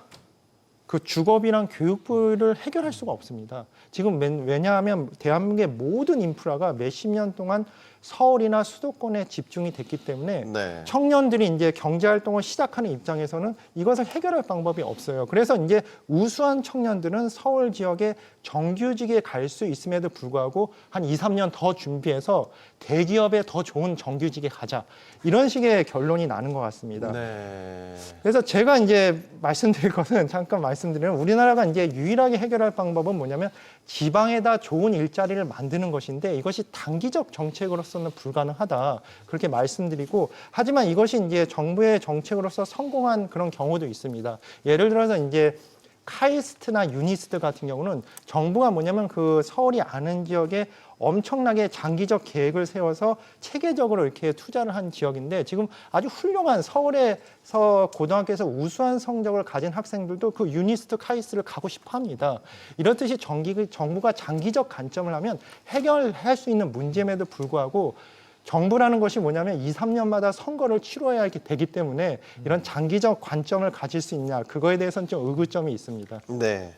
그 주거비랑 교육비를 해결할 수가 없습니다. 지금 왜냐하면 대한민국의 모든 인프라가 몇십 년 동안 서울이나 수도권에 집중이 됐기 때문에 네. 청년들이 이제 경제활동을 시작하는 입장에서는 이것을 해결할 방법이 없어요. 그래서 이제 우수한 청년들은 서울 지역에 정규직에 갈 수 있음에도 불구하고 한 2, 3년 더 준비해서 대기업에 더 좋은 정규직에 가자. 이런 식의 결론이 나는 것 같습니다. 네. 그래서 제가 이제 말씀드릴 것은 잠깐 말씀드리면 우리나라가 이제 유일하게 해결할 방법은 뭐냐면 지방에다 좋은 일자리를 만드는 것인데 이것이 단기적 정책으로서는 불가능하다. 그렇게 말씀드리고 하지만 이것이 이제 정부의 정책으로서 성공한 그런 경우도 있습니다. 예를 들어서 이제 카이스트나 유니스트 같은 경우는 정부가 뭐냐면 그 서울이 아는 지역에 엄청나게 장기적 계획을 세워서 체계적으로 이렇게 투자를 한 지역인데 지금 아주 훌륭한 서울에서 고등학교에서 우수한 성적을 가진 학생들도 그 유니스트 카이스트를 가고 싶어 합니다. 이렇듯이 정부가 장기적 관점을 하면 해결할 수 있는 문제임에도 불구하고 정부라는 것이 뭐냐면 2, 3년마다 선거를 치러야 되기 때문에 이런 장기적 관점을 가질 수 있냐 그거에 대해서는 좀 의구점이 있습니다. 네.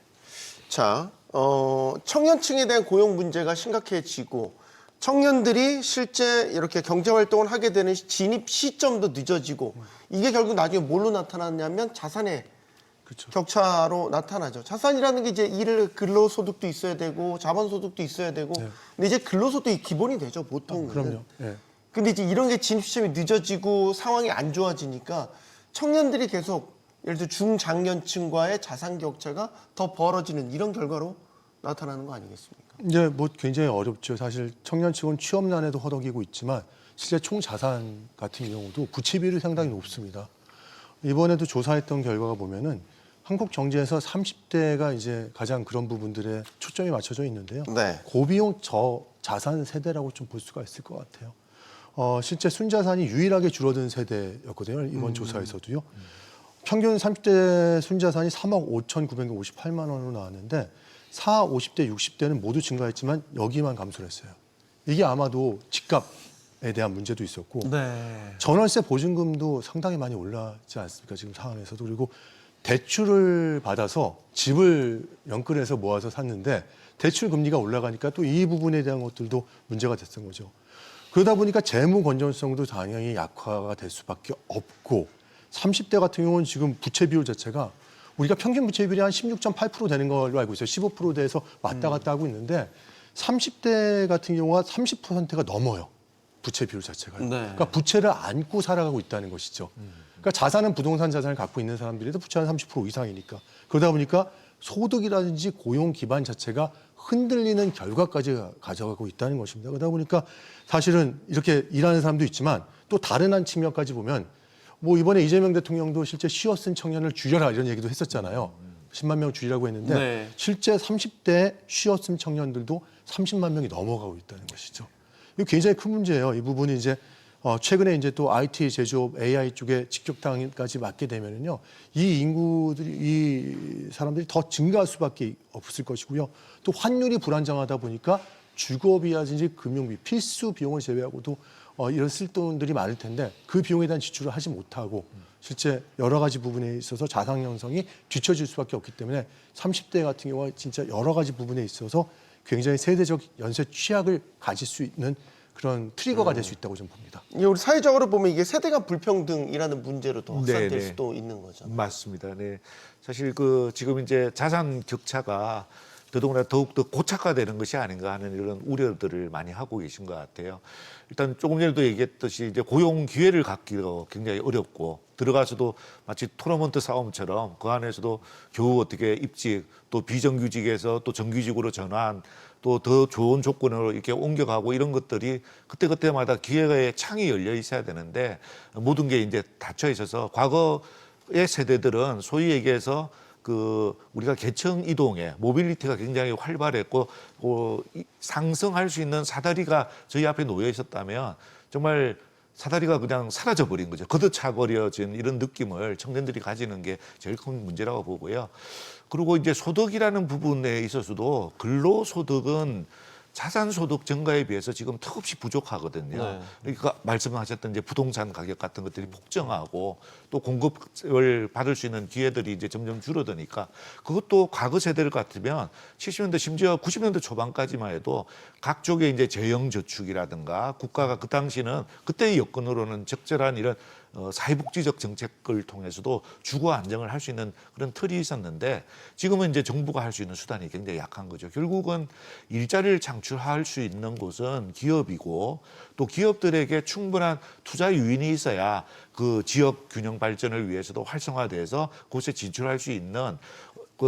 자, 청년층에 대한 고용 문제가 심각해지고 청년들이 실제 이렇게 경제활동을 하게 되는 진입 시점도 늦어지고 이게 결국 나중에 뭘로 나타나냐면 자산의 격차로 나타나죠. 자산이라는 게 이제 근로소득도 있어야 되고 자본소득도 있어야 되고 근데 이제 근로소득이 기본이 되죠, 보통은. 그럼요. 예. 근데 이제 이런 게 진입 시점이 늦어지고 상황이 안 좋아지니까 청년들이 계속 예를 들어 중장년층과의 자산 격차가 더 벌어지는 이런 결과로 나타나는 거 아니겠습니까? 이제 뭐 굉장히 어렵죠. 사실 청년층은 취업난에도 허덕이고 있지만 실제 총 자산 같은 경우도 부채 비율이 상당히 높습니다. 이번에도 조사했던 결과가 보면은 한국 경제에서 30대가 이제 가장 그런 부분들에 초점이 맞춰져 있는데요. 네. 고비용 저자산 세대라고 좀 볼 수가 있을 것 같아요. 실제 순자산이 유일하게 줄어든 세대였거든요. 이번 조사에서도요. 평균 30대 순자산이 3억 5,958만 원으로 나왔는데 4, 50대, 60대는 모두 증가했지만 여기만 감소를 했어요. 이게 아마도 집값에 대한 문제도 있었고 네. 전월세 보증금도 상당히 많이 올랐지 않습니까? 지금 상황에서도. 그리고 대출을 받아서 집을 연끌해서 모아서 샀는데 대출 금리가 올라가니까 또 이 부분에 대한 것들도 문제가 됐던 거죠. 그러다 보니까 재무 건전성도 당연히 약화가 될 수밖에 없고 30대 같은 경우는 지금 부채 비율 자체가 우리가 평균 부채 비율이 한 16.8% 되는 걸로 알고 있어요. 15%대에서 왔다 갔다 하고 있는데 30대 같은 경우가 30%가 넘어요. 부채 비율 자체가. 네. 그러니까 부채를 안고 살아가고 있다는 것이죠. 그러니까 자산은 부동산 자산을 갖고 있는 사람들이도 부채는 30% 이상이니까. 그러다 보니까 소득이라든지 고용 기반 자체가 흔들리는 결과까지 가져가고 있다는 것입니다. 그러다 보니까 사실은 이렇게 일하는 사람도 있지만 또 다른 한 측면까지 보면 뭐 이번에 이재명 대통령도 실제 쉬어쓴 청년을 줄여라 이런 얘기도 했었잖아요. 10만 명 줄이라고 했는데 실제 30대 쉬어쓴 청년들도 30만 명이 넘어가고 있다는 것이죠. 이거 굉장히 큰 문제예요. 이 부분이 이제 최근에 이제 또 IT 제조업 AI 쪽에 직격탄까지 맞게 되면은요, 이 인구들이 이 사람들이 더 증가할 수밖에 없을 것이고요. 또 환율이 불안정하다 보니까 주거비라든지 금융비 필수 비용을 제외하고도 이런 쓸 돈들이 많을 텐데 그 비용에 대한 지출을 하지 못하고 실제 여러 가지 부분에 있어서 자산 형성이 뒤처질 수밖에 없기 때문에 30대 같은 경우가 진짜 여러 가지 부분에 있어서 굉장히 세대적 연쇄 취약을 가질 수 있는 그런 트리거가 될 수 있다고 저는 봅니다. 우리 사회적으로 보면 이게 세대가 불평등이라는 문제로 더 확산될 네, 네. 수도 있는 거죠. 맞습니다. 네. 사실 지금 이제 자산 격차가 더더군다나 더욱더 고착화되는 것이 아닌가 하는 이런 우려들을 많이 하고 계신 것 같아요. 일단 조금 전에도 얘기했듯이 이제 고용 기회를 갖기도 굉장히 어렵고 들어가서도 마치 토너먼트 싸움처럼 그 안에서도 겨우 어떻게 입직 또 비정규직에서 또 정규직으로 전환 또 더 좋은 조건으로 이렇게 옮겨가고 이런 것들이 그때그때마다 기회의 창이 열려 있어야 되는데 모든 게 이제 닫혀 있어서 과거의 세대들은 소위 얘기해서 우리가 계층 이동에 모빌리티가 굉장히 활발했고 상승할 수 있는 사다리가 저희 앞에 놓여 있었다면 정말 사다리가 그냥 사라져 버린 거죠. 걷어차버려진 이런 느낌을 청년들이 가지는 게 제일 큰 문제라고 보고요. 그리고 이제 소득이라는 부분에 있어서도 근로소득은 자산소득 증가에 비해서 지금 턱없이 부족하거든요. 네. 그러니까 말씀하셨던 이제 부동산 가격 같은 것들이 폭증하고 또 공급을 받을 수 있는 기회들이 이제 점점 줄어드니까 그것도 과거 세대를 같으면 70년대 심지어 90년대 초반까지만 해도 각 쪽의 이제 재형저축이라든가 국가가 그 당시는 그때의 여건으로는 적절한 이런 사회복지적 정책을 통해서도 주거 안정을 할 수 있는 그런 틀이 있었는데 지금은 이제 정부가 할 수 있는 수단이 굉장히 약한 거죠. 결국은 일자리를 창출할 수 있는 곳은 기업이고 또 기업들에게 충분한 투자 유인이 있어야 그 지역 균형 발전을 위해서도 활성화돼서 그곳에 진출할 수 있는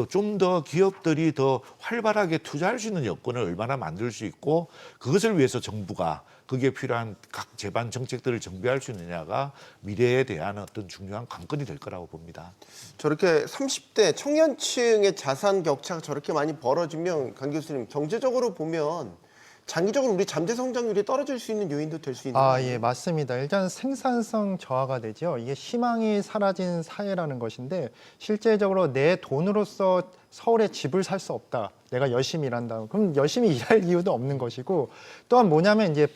좀 더 기업들이 더 활발하게 투자할 수 있는 여건을 얼마나 만들 수 있고 그것을 위해서 정부가 거기에 필요한 각 제반 정책들을 정비할 수 있느냐가 미래에 대한 어떤 중요한 관건이 될 거라고 봅니다. 저렇게 30대 청년층의 자산 격차가 저렇게 많이 벌어지면 강 교수님 경제적으로 보면 장기적으로 우리 잠재 성장률이 떨어질 수 있는 요인도 될 수 있는 거예요. 예, 맞습니다. 일단 생산성 저하가 되죠. 이게 희망이 사라진 사회라는 것인데 실제적으로 내 돈으로서 서울에 집을 살 수 없다. 내가 열심히 일한다. 그럼 열심히 일할 이유도 없는 것이고 또한 뭐냐면 이제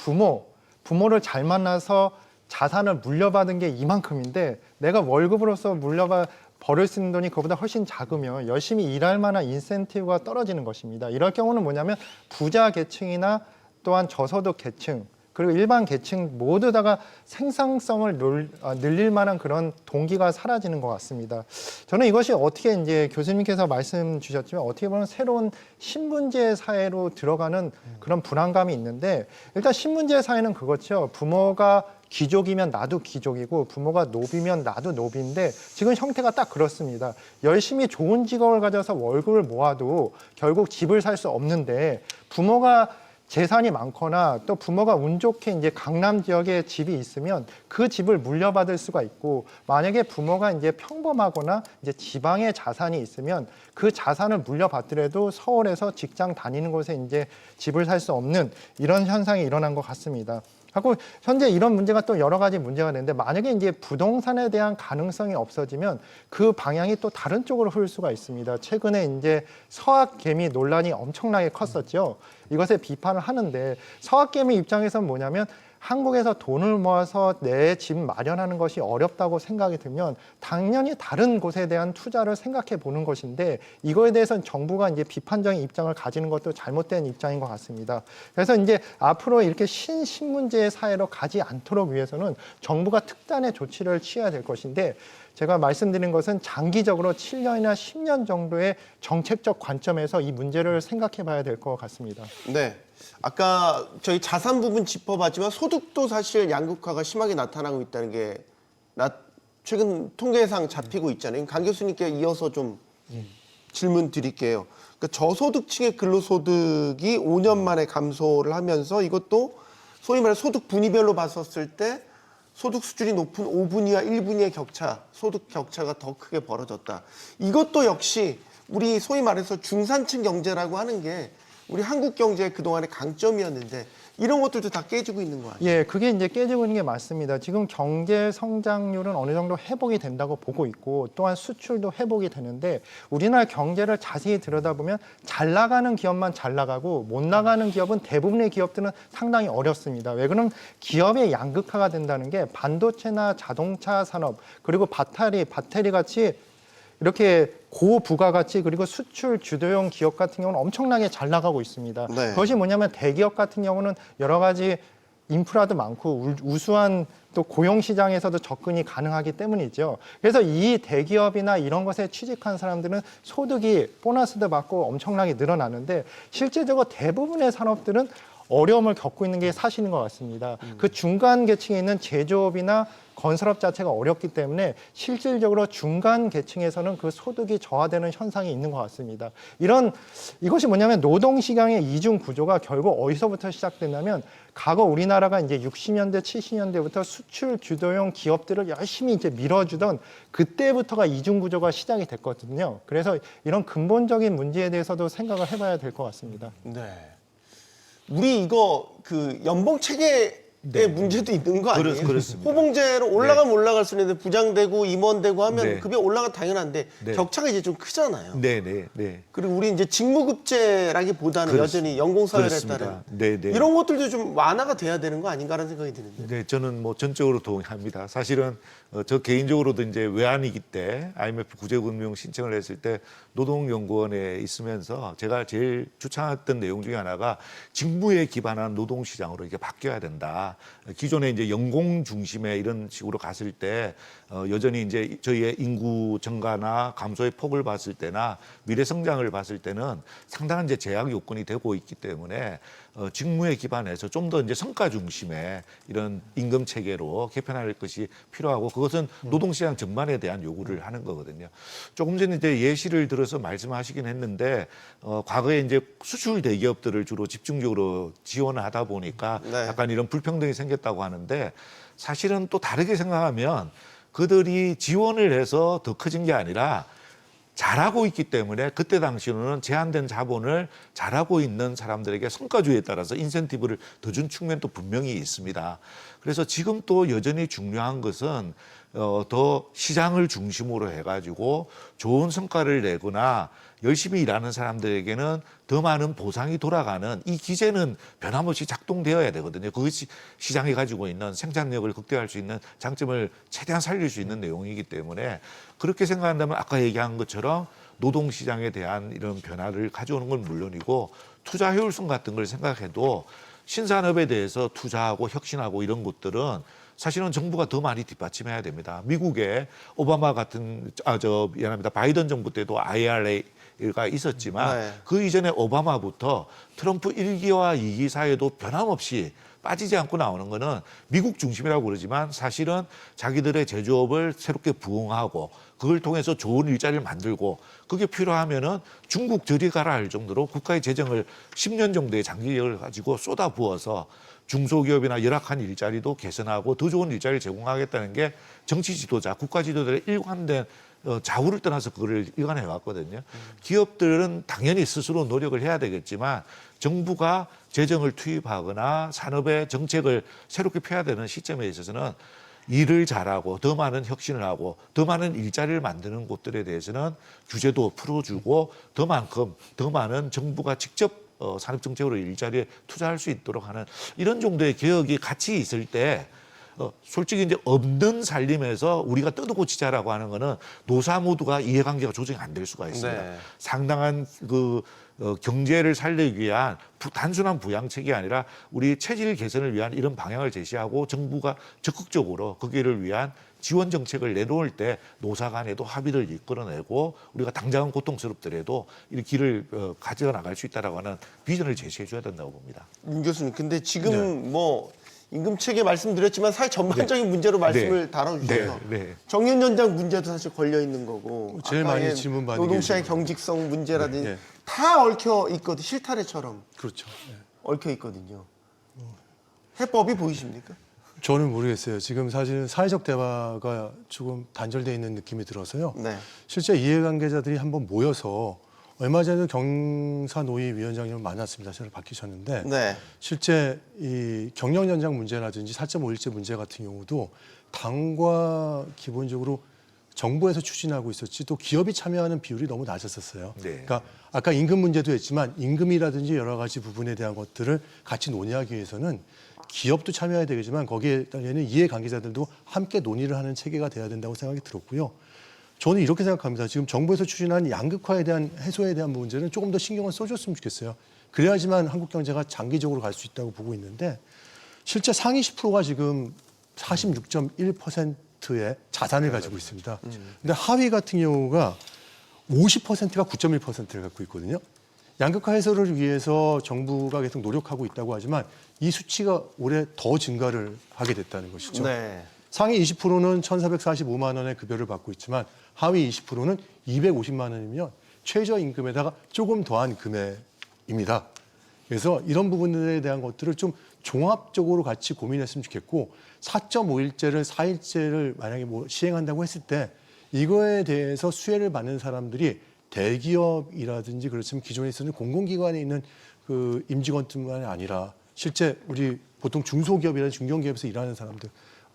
부모를 잘 만나서 자산을 물려받은 게 이만큼인데 내가 월급으로서 벌을 수 있는 돈이 그보다 훨씬 작으면 열심히 일할 만한 인센티브가 떨어지는 것입니다. 이럴 경우는 뭐냐면 부자 계층이나 또한 저소득 계층 그리고 일반 계층 모두 다가 생산성을 늘릴 만한 그런 동기가 사라지는 것 같습니다. 저는 이것이 어떻게 이제 교수님께서 말씀 주셨지만 어떻게 보면 새로운 신분제 사회로 들어가는 그런 불안감이 있는데 일단 신분제 사회는 그거죠. 부모가 귀족이면 나도 귀족이고 부모가 노비면 나도 노비인데 지금 형태가 딱 그렇습니다. 열심히 좋은 직업을 가져서 월급을 모아도 결국 집을 살 수 없는데 부모가 재산이 많거나 또 부모가 운 좋게 이제 강남 지역에 집이 있으면 그 집을 물려받을 수가 있고 만약에 부모가 이제 평범하거나 이제 지방에 자산이 있으면 그 자산을 물려받더라도 서울에서 직장 다니는 곳에 이제 집을 살 수 없는 이런 현상이 일어난 것 같습니다. 하고 현재 이런 문제가 또 여러 가지 문제가 되는데 만약에 이제 부동산에 대한 가능성이 없어지면 그 방향이 또 다른 쪽으로 흐를 수가 있습니다. 최근에 이제 서학개미 논란이 엄청나게 컸었죠. 이것에 비판을 하는데 서학개미 입장에서는 뭐냐면 한국에서 돈을 모아서 내 집 마련하는 것이 어렵다고 생각이 들면 당연히 다른 곳에 대한 투자를 생각해 보는 것인데 이거에 대해서는 정부가 이제 비판적인 입장을 가지는 것도 잘못된 입장인 것 같습니다. 그래서 이제 앞으로 이렇게 신문제 사회로 가지 않도록 위해서는 정부가 특단의 조치를 취해야 될 것인데 제가 말씀드린 것은 장기적으로 7년이나 10년 정도의 정책적 관점에서 이 문제를 생각해 봐야 될 것 같습니다. 네. 아까 저희 자산 부분 짚어봤지만 소득도 사실 양극화가 심하게 나타나고 있다는 게 최근 통계상 잡히고 있잖아요. 강 교수님께 이어서 좀 질문 드릴게요. 그러니까 저소득층의 근로소득이 5년 만에 감소를 하면서 이것도 소위 말해 소득 분위별로 봤었을 때 소득 수준이 높은 5분위와 1분위의 격차, 소득 격차가 더 크게 벌어졌다. 이것도 역시 우리 소위 말해서 중산층 경제라고 하는 게 우리 한국 경제의 그동안의 강점이었는데 이런 것들도 다 깨지고 있는 거 아니에요? 예, 그게 이제 깨지고 있는 게 맞습니다. 지금 경제 성장률은 어느 정도 회복이 된다고 보고 있고 또한 수출도 회복이 되는데 우리나라 경제를 자세히 들여다보면 잘 나가는 기업만 잘 나가고 못 나가는 기업은 대부분의 기업들은 상당히 어렵습니다. 왜 그러면 기업의 양극화가 된다는 게 반도체나 자동차 산업 그리고 배터리 같이 이렇게 고부가가치 그리고 수출 주도형 기업 같은 경우는 엄청나게 잘 나가고 있습니다. 네. 그것이 뭐냐면 대기업 같은 경우는 여러 가지 인프라도 많고 우수한 또 고용 시장에서도 접근이 가능하기 때문이죠. 그래서 이 대기업이나 이런 것에 취직한 사람들은 소득이 보너스도 받고 엄청나게 늘어나는데 실제적으로 대부분의 산업들은 어려움을 겪고 있는 게 사실인 것 같습니다. 그 중간 계층에 있는 제조업이나 건설업 자체가 어렵기 때문에 실질적으로 중간 계층에서는 그 소득이 저하되는 현상이 있는 것 같습니다. 이것이 뭐냐면 노동 시장의 이중 구조가 결국 어디서부터 시작됐냐면 과거 우리나라가 이제 60년대, 70년대부터 수출 주도형 기업들을 열심히 이제 밀어주던 그때부터가 이중 구조가 시작이 됐거든요. 그래서 이런 근본적인 문제에 대해서도 생각을 해봐야 될 것 같습니다. 네. 우리 이거 그 연봉 체계 의 문제도 있는 거 아니에요? 그렇습니다. 호봉제로 올라가면 올라갈 수 있는데 부장되고 임원되고 하면 네. 급여 올라가 당연한데 네. 격차가 이제 좀 크잖아요. 네. 그리고 우리 이제 직무급제라기보다는 여전히 연공사회에 그렇습니다. 따른 네. 이런 것들도 좀 완화가 돼야 되는 거 아닌가라는 생각이 드는데. 네, 저는 뭐 전적으로 동의합니다. 사실은 저 개인적으로도 이제 외환위기 때 IMF 구제금융 신청을 했을 때 노동연구원에 있으면서 제가 제일 주창했던 내용 중에 하나가 직무에 기반한 노동시장으로 이게 바뀌어야 된다. 기존에 이제 연공 중심의 이런 식으로 갔을 때 여전히 이제 저희의 인구 증가나 감소의 폭을 봤을 때나 미래 성장을 봤을 때는 상당한 이제 제약 요건이 되고 있기 때문에 직무에 기반해서 좀 더 이제 성과 중심의 이런 임금 체계로 개편할 것이 필요하고 그것은 노동시장 전반에 대한 요구를 하는 거거든요. 조금 전에 이제 예시를 들어서 말씀하시긴 했는데 과거에 이제 수출 대기업들을 주로 집중적으로 지원을 하다 보니까 네. 약간 이런 불평등이 생겼다고 하는데 사실은 또 다르게 생각하면 그들이 지원을 해서 더 커진 게 아니라 잘하고 있기 때문에 그때 당시로는 제한된 자본을 잘하고 있는 사람들에게 성과주의에 따라서 인센티브를 더 준 측면도 분명히 있습니다. 그래서 지금 또 여전히 중요한 것은 더 시장을 중심으로 해가지고 좋은 성과를 내거나 열심히 일하는 사람들에게는 더 많은 보상이 돌아가는 이 기제는 변함없이 작동되어야 되거든요. 그것이 시장이 가지고 있는 생산력을 극대화할 수 있는 장점을 최대한 살릴 수 있는 내용이기 때문에 그렇게 생각한다면 아까 얘기한 것처럼 노동시장에 대한 이런 변화를 가져오는 건 물론이고 투자 효율성 같은 걸 생각해도 신산업에 대해서 투자하고 혁신하고 이런 것들은 사실은 정부가 더 많이 뒷받침해야 됩니다. 미국의 오바마 같은 바이든 정부 때도 IRA가 있었지만 네. 그 이전에 오바마부터 트럼프 1기와 2기 사이에도 변함없이 빠지지 않고 나오는 거는 미국 중심이라고 그러지만 사실은 자기들의 제조업을 새롭게 부흥하고 그걸 통해서 좋은 일자리를 만들고 그게 필요하면은 중국 저리 가라 할 정도로 국가의 재정을 10년 정도의 장기력을 가지고 쏟아부어서 중소기업이나 열악한 일자리도 개선하고 더 좋은 일자리를 제공하겠다는 게 정치 지도자, 국가 지도자의 일관된 좌우를 떠나서 그거를 일관해 왔거든요. 기업들은 당연히 스스로 노력을 해야 되겠지만 정부가 재정을 투입하거나 산업의 정책을 새롭게 펴야 되는 시점에 있어서는 일을 잘하고 더 많은 혁신을 하고 더 많은 일자리를 만드는 곳들에 대해서는 규제도 풀어주고 더 많은 정부가 직접 산업정책으로 일자리에 투자할 수 있도록 하는 이런 정도의 개혁이 같이 있을 때 솔직히 이제 없는 살림에서 우리가 뜯어고치자라고 하는 거는 노사 모두가 이해관계가 조정이 안 될 수가 있습니다. 네. 상당한 경제를 살리기 위한 단순한 부양책이 아니라 우리 체질 개선을 위한 이런 방향을 제시하고 정부가 적극적으로 거기를 위한 지원 정책을 내놓을 때 노사 간에도 합의를 이끌어내고 우리가 당장은 고통스럽더라도 이 길을 가져가 나갈 수 있다라고 하는 비전을 제시해 줘야 된다고 봅니다. 윤 교수님, 근데 지금 뭐 임금 체계 말씀드렸지만 사회 전반적인 문제로 말씀을 다뤄주셔서 정년 연장 문제도 사실 걸려 있는 거고 제일 많이 아까의 질문 받는 노동시장의 게 경직성 문제라든지 네. 다 얽혀 있거든 실타래처럼 그렇죠. 얽혀 있거든요. 해법이 보이십니까? 저는 모르겠어요. 지금 사실은 사회적 대화가 조금 단절돼 있는 느낌이 들어서요. 네. 실제 이해관계자들이 한번 모여서 얼마 전에도 경사노위 위원장님을 만났습니다. 새로 바뀌셨는데 네. 실제 이 경력 연장 문제라든지 4.5일제 문제 같은 경우도 당과 기본적으로 정부에서 추진하고 있었지 또 기업이 참여하는 비율이 너무 낮았었어요. 네. 그러니까 아까 임금 문제도 했지만 임금이라든지 여러 가지 부분에 대한 것들을 같이 논의하기 위해서는 기업도 참여해야 되겠지만 거기에 따르는 이해관계자들도 함께 논의를 하는 체계가 돼야 된다고 생각이 들었고요. 저는 이렇게 생각합니다. 지금 정부에서 추진한 양극화에 대한 해소에 대한 문제는 조금 더 신경을 써줬으면 좋겠어요. 그래야지만 한국 경제가 장기적으로 갈 수 있다고 보고 있는데 실제 상위 10%가 지금 46.1%의 자산을 가지고 있습니다. 근데 하위 같은 경우가 50%가 9.1%를 갖고 있거든요. 양극화 해소를 위해서 정부가 계속 노력하고 있다고 하지만 이 수치가 올해 더 증가를 하게 됐다는 것이죠. 네. 상위 20%는 1,445만 원의 급여를 받고 있지만 하위 20%는 250만 원이면 최저임금에다가 조금 더한 금액입니다. 그래서 이런 부분들에 대한 것들을 좀 종합적으로 같이 고민했으면 좋겠고 4.5일제를 4일제를 만약에 뭐 시행한다고 했을 때 이거에 대해서 수혜를 받는 사람들이 대기업이라든지 그렇지만 기존에 있었는 공공기관에 있는 그 임직원뿐만이 아니라 실제 우리 보통 중소기업이나 중견기업에서 일하는 사람들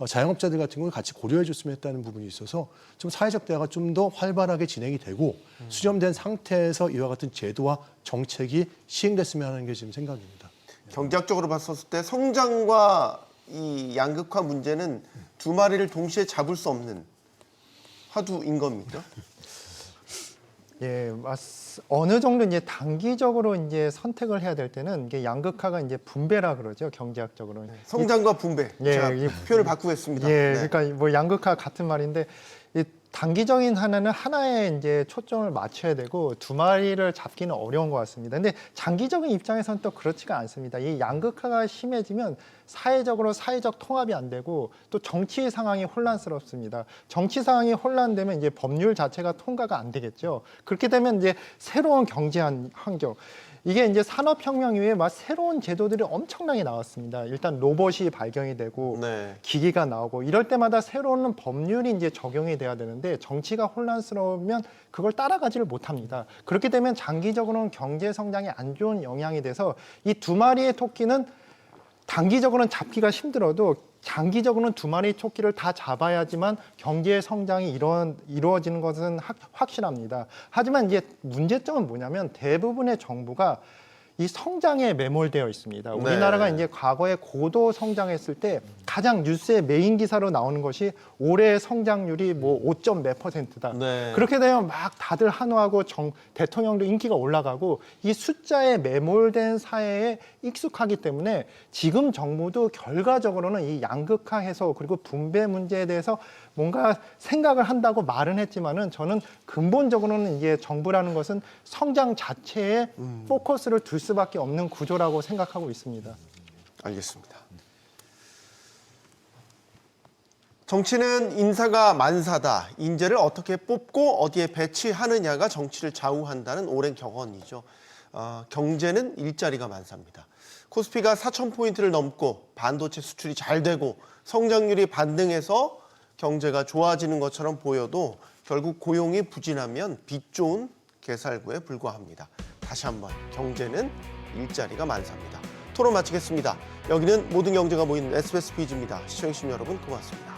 자영업자들 같은 경우는 같이 고려해 줬으면 했다는 부분이 있어서 좀 사회적 대화가 좀 더 활발하게 진행이 되고 수렴된 상태에서 이와 같은 제도와 정책이 시행됐으면 하는 게 지금 생각입니다. 경제학적으로 봤었을 때 성장과 이 양극화 문제는 두 마리를 동시에 잡을 수 없는 화두인 겁니까? 예, 어느 정도 이제 단기적으로 이제 선택을 해야 될 때는 이게 양극화가 이제 분배라 그러죠, 경제학적으로는. 성장과 분배. 예, 자, 이- 표현을 바꾸겠습니다. 예, 네. 그러니까 뭐 양극화 같은 말인데 이 단기적인 하나는 하나에 이제 초점을 맞춰야 되고 두 마리를 잡기는 어려운 것 같습니다. 근데 장기적인 입장에서는 또 그렇지가 않습니다. 이 양극화가 심해지면 사회적으로 사회적 통합이 안 되고 또 정치 상황이 혼란스럽습니다. 정치 상황이 혼란되면 이제 법률 자체가 통과가 안 되겠죠. 그렇게 되면 이제 새로운 경제 환경 이게 이제 산업혁명 이후에 막 새로운 제도들이 엄청나게 나왔습니다. 일단 로봇이 발견이 되고 네. 기기가 나오고 이럴 때마다 새로운 법률이 이제 적용이 돼야 되는데 정치가 혼란스러우면 그걸 따라가지를 못합니다. 그렇게 되면 장기적으로는 경제 성장에 안 좋은 영향이 돼서 이 두 마리의 토끼는 단기적으로는 잡기가 힘들어도 장기적으로는 두 마리의 토끼를 다 잡아야지만 경제 성장이 이루어지는 것은 확실합니다. 하지만 이제 문제점은 뭐냐면 대부분의 정부가 이 성장에 매몰되어 있습니다. 우리나라가 네. 이제 과거에 고도 성장했을 때 가장 뉴스의 메인 기사로 나오는 것이 올해 성장률이 뭐 5점 몇 %다. 네. 그렇게 되면 막 다들 한호하고 대통령도 인기가 올라가고 이 숫자에 매몰된 사회에 익숙하기 때문에 지금 정부도 결과적으로는 이 양극화 해소 그리고 분배 문제에 대해서 뭔가 생각을 한다고 말은 했지만은 저는 근본적으로는 이게 정부라는 것은 성장 자체에 포커스를 둘 수밖에 없는 구조라고 생각하고 있습니다. 알겠습니다. 정치는 인사가 만사다. 인재를 어떻게 뽑고 어디에 배치하느냐가 정치를 좌우한다는 오랜 격언이죠. 경제는 일자리가 만사입니다. 코스피가 4,000포인트를 넘고 반도체 수출이 잘 되고 성장률이 반등해서 경제가 좋아지는 것처럼 보여도 결국 고용이 부진하면 빚 좋은 개살구에 불과합니다. 다시 한번 경제는 일자리가 만사입니다. 토론 마치겠습니다. 여기는 모든 경제가 모이는 SBS 비즈입니다. 시청해주신 여러분 고맙습니다.